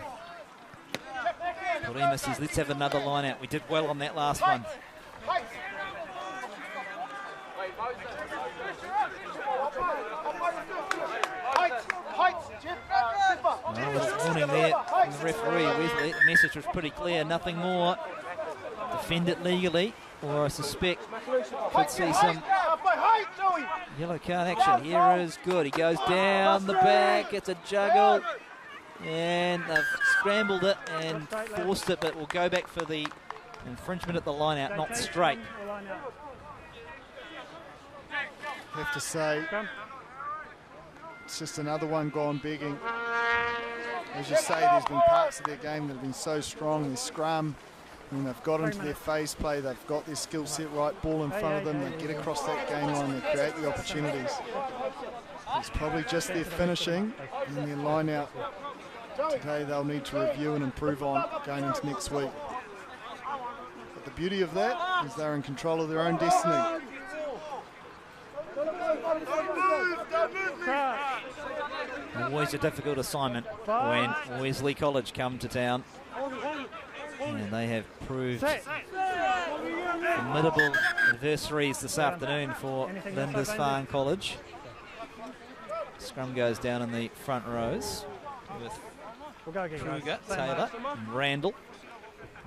Porima says, let's have another line out. We did well on that last one. Warning there from the referee, Wesley. The message was pretty clear, nothing more. Defend it legally, or I suspect could see some yellow card action. Here is Good. He goes down the back, it's a juggle, and they've scrambled it and forced it, but we'll go back for the infringement at the line out, not straight. Have to say, it's just another one gone begging. As you say, there's been parts of their game that have been so strong. Their scrum, And they've got into their phase play, they've got their skill set right, ball in front of them, they get across that game line, they create the opportunities. It's probably just their finishing and their line out today they'll need to review and improve on going into next week. But the beauty of that is they're in control of their own destiny. Always a difficult assignment when Wesley College come to town. And they have proved formidable adversaries this afternoon for Lindisfarne College. Scrum goes down in the front rows with Kruger, Taylor and Randall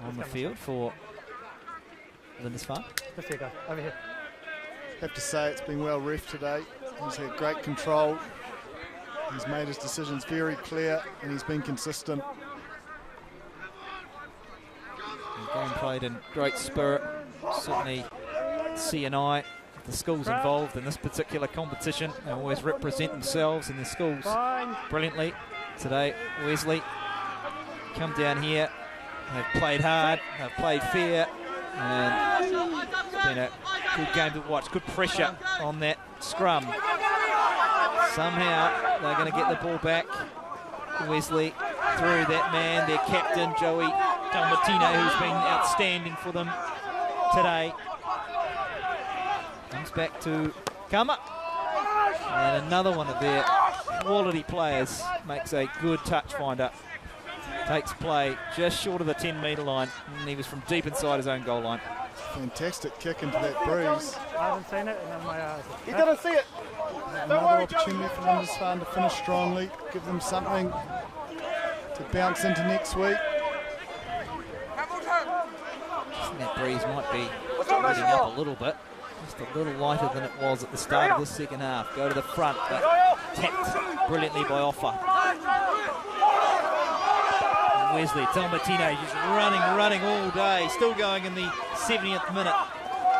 on the field for Lindisfarne. Over here. Have to say it's been well ref today. He's had great control. He's made his decisions very clear and he's been consistent. The game played in great spirit. Certainly CNI, the schools involved in this particular competition, they always represent themselves and their schools brilliantly. Today Wesley come down here, they've played hard, they've played fair, and it's been a good game to watch. Good pressure on that scrum. Somehow they're going to get the ball back. Wesley through that man, their captain Joey Dalmatino, who's been outstanding for them today. Comes back to Kama. And another one of their quality players makes a good touch finder. Takes play just short of the 10-metre line, and he was from deep inside his own goal line. Fantastic kick into that breeze. I haven't seen it, and then my He didn't see it. Another opportunity for Lindisfarne to finish strongly, give them something to bounce into next week. I think that breeze might be letting up a little bit. Just a little lighter than it was at the start of this second half. Go to the front, but tapped brilliantly by Offa. Wesley, Dalmatino just running all day, still going in the 70th minute.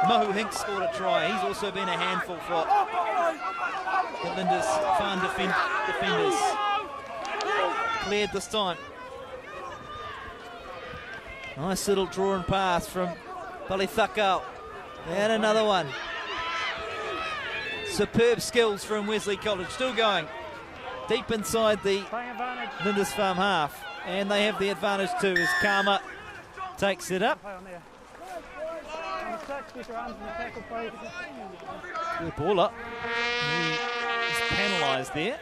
Mahu Hinks scored a try. He's also been a handful for the Lindisfarne defenders. Cleared this time. Nice little draw and pass from Palithakau. And another one. Superb skills from Wesley College. Still going deep inside the Lindisfarne half. And they have the advantage too as Kama takes it up. Good ball up. He is penalised there.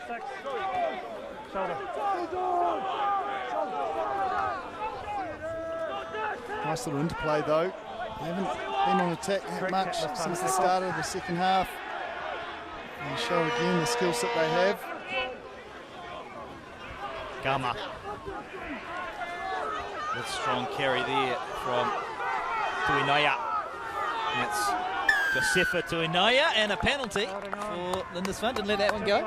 Nice little interplay though. They haven't been on attack that much since the start of the second half. And show again the skill set they have. Kama. Good strong carry there from Tuinaya. That's Josefa Tuinaya and a penalty for Lindisfarne. Didn't let that one go.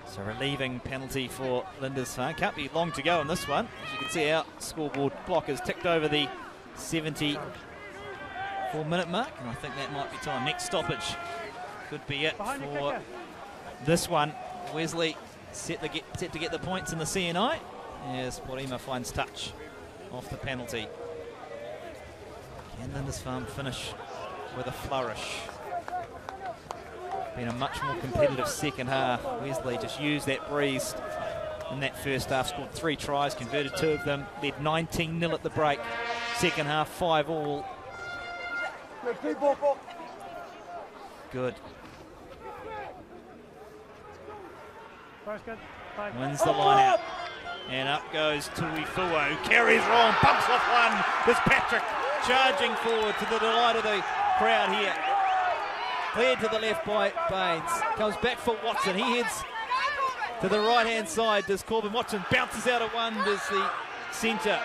So relieving penalty for Lindisfarne. Can't be long to go in this one. As you can see, our scoreboard clock has ticked over the 74-minute mark. And I think that might be time. Next stoppage could be it for this one. Wesley set to get the points in the CNI as Porima finds touch off the penalty. Can Lindisfarne finish with a flourish? Been a much more competitive second half. Wesley just used that breeze in that first half, scored 3 tries, converted 2 of them, led 19-0 at the break. Second half, 5-all. Good. Wins the line out. And up goes Tuifua, who carries wrong, bumps off one. There's Patrick charging forward to the delight of the crowd here. Cleared to the left by Baines. Comes back for Watson. He heads to the right-hand side. Does Corbin Watson bounces out at one. Does the centre.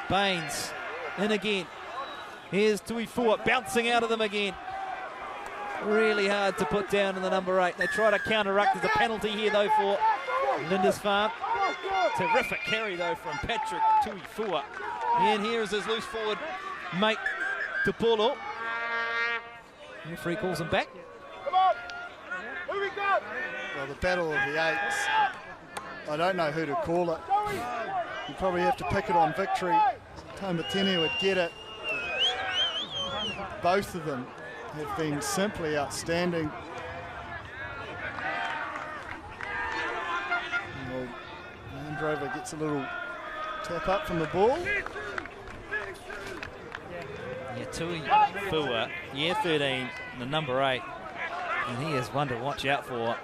Baines in again. Here's Tuifua bouncing out of them again. Really hard to put down in the number 8. They try to counteract. There's a penalty here though for Lindisfarne. Terrific carry though from Patrick Tuifua. And here is his loose forward mate Tupolo. Referee calls him back. Come on! Who we got? Well, the battle of the eights, I don't know who to call it. You probably have to pick it on victory. Taumatine would get it. Both of them have been simply outstanding. Well, Land Rover gets a little tap up from the ball. Yeah, Tui Fua, year 13, the number 8, and he is one to watch out for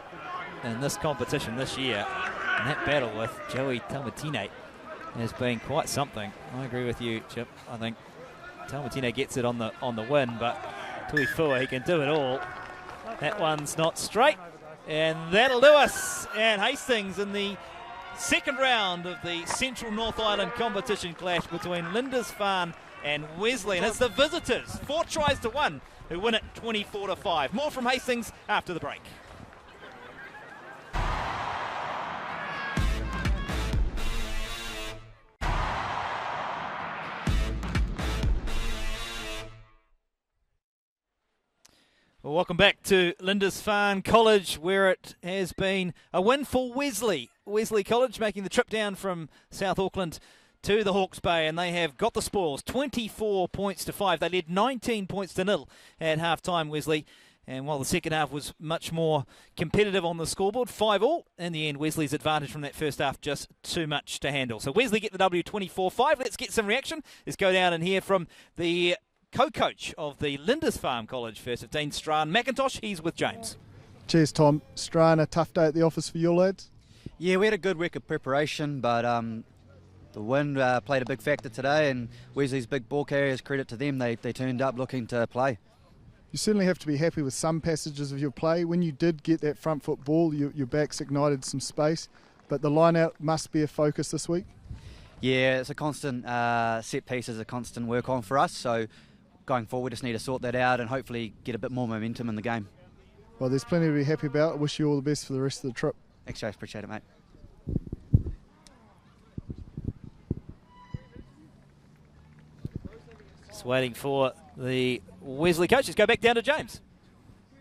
in this competition this year. And that battle with Joey Taumatine has been quite something. I agree with you, Chip. I think Taumatine gets it on the win, but Tui Fua, he can do it all. That one's not straight, and that'll do us. And Hastings in the second round of the Central North Island competition clash between Lindisfarne and Wesley, and it's the visitors, 4 tries to 1, who win it 24-5. More from Hastings after the break. Well, welcome back to Lindisfarne College, where it has been a win for Wesley. Wesley College making the trip down from South Auckland to the Hawke's Bay, and they have got the spoils, 24 points to 5. They led 19 points to 0 at half-time, Wesley. And while the second half was much more competitive on the scoreboard, 5-all, in the end, Wesley's advantage from that first half just too much to handle. So Wesley get the W 24-5. Let's get some reaction. Let's go down and hear from the co-coach of the Lindisfarne College First 15, Strachan McIntosh. He's with James. Cheers, Tom. Strachan, a tough day at the office for your lads? Yeah, we had a good week of preparation, but the wind played a big factor today, and Wesley's big ball carriers, credit to them, they turned up looking to play. You certainly have to be happy with some passages of your play. When you did get that front foot ball, your backs ignited some space, but the line-out must be a focus this week. Yeah, it's a constant set piece, is a constant work on for us, so going forward we just need to sort that out and hopefully get a bit more momentum in the game. Well, there's plenty to be happy about. I wish you all the best for the rest of the trip. Thanks, Jace. Appreciate it, mate. Just waiting for the Wesley coach. Let's go back down to James.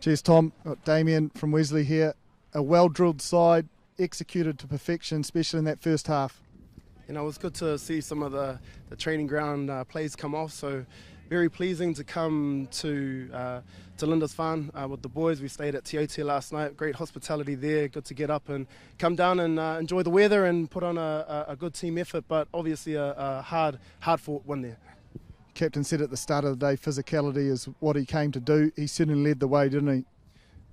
Cheers, Tom. Got Damien from Wesley here. A well-drilled side, executed to perfection, especially in that first half. You know, it was good to see some of the training ground plays come off, so very pleasing to come to Lindisfarne with the boys. We stayed at Te last night, great hospitality there, good to get up and come down and enjoy the weather and put on a good team effort, but obviously a hard-fought win there. Captain said at the start of the day physicality is what he came to do. He certainly led the way, didn't he?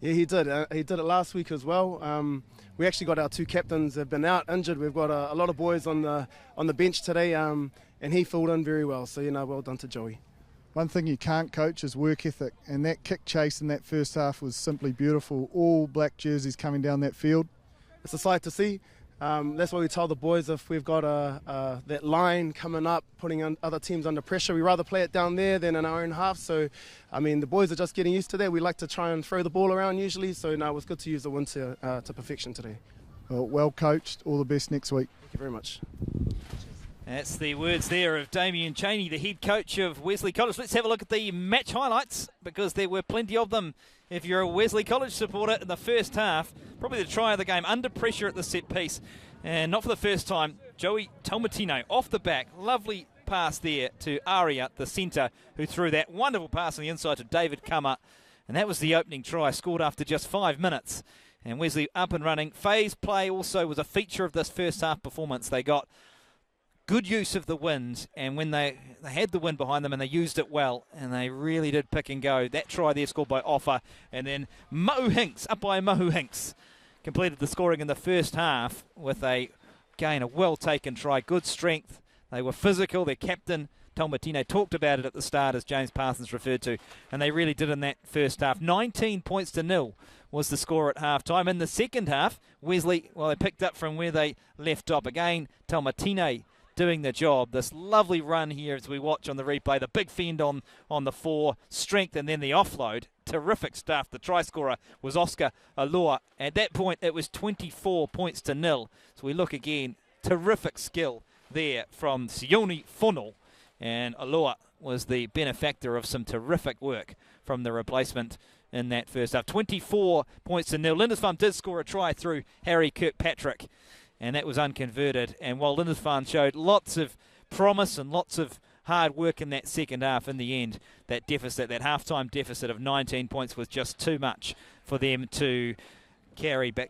Yeah, he did. He did it last week as well. We actually got our 2 captains have been out injured. We've got a lot of boys on the bench today, and he filled in very well. So, well done to Joey. One thing you can't coach is work ethic, and that kick chase in that first half was simply beautiful. All black jerseys coming down that field. It's a sight to see. That's why we tell the boys if we've got that line coming up, putting other teams under pressure, we rather play it down there than in our own half. So, the boys are just getting used to that. We like to try and throw the ball around usually, so it was good to use the win to perfection today. Well coached. All the best next week. Thank you very much. That's the words there of Damien Chaney, the head coach of Wesley College. Let's have a look at the match highlights, because there were plenty of them if you're a Wesley College supporter in the first half. Probably the try of the game, under pressure at the set piece. And not for the first time, Joey Taumatine off the back. Lovely pass there to Aria, the centre, who threw that wonderful pass on the inside to David Kummer. And that was the opening try, scored after just 5 minutes. And Wesley up and running. Phase play also was a feature of this first half performance. They got good use of the wind, and when they had the wind behind them and they used it well, and they really did pick and go. That try there scored by Offa, and then Mahu Hinks, up by Mahu Hinks, completed the scoring in the first half with a well-taken try, good strength. They were physical. Their captain, Taumatine, talked about it at the start, as James Parsons referred to, and they really did in that first half. 19 points to 0 was the score at half-time. In the second half, Wesley, they picked up from where they left off. Again, Taumatine doing the job. This lovely run here as we watch on the replay. The big fend on the 4, strength, and then the offload. Terrific stuff. The try scorer was Oscar Alua. At that point, it was 24 points to 0. So we look again. Terrific skill there from Sione Fono. And Alua was the benefactor of some terrific work from the replacement in that first half. 24 points to nil. Lindisfarne did score a try through Harry Kirkpatrick, and that was unconverted. And while Lindisfarne showed lots of promise and lots of hard work in that second half, in the end, that deficit, that half-time deficit of 19 points was just too much for them to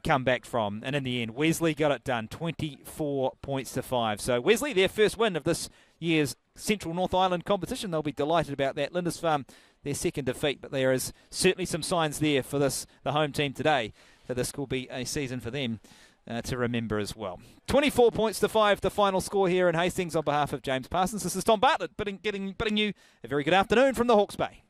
come back from. And in the end, Wesley got it done, 24 points to 5. So Wesley, their first win of this year's Central North Island competition. They'll be delighted about that. Lindisfarne, their second defeat, but there is certainly some signs there for the home team today, that this will be a season for them to remember as well. 24 points to 5, the final score here in Hastings. On behalf of James Parsons, this is Tom Bartlett bidding you a very good afternoon from the Hawke's Bay.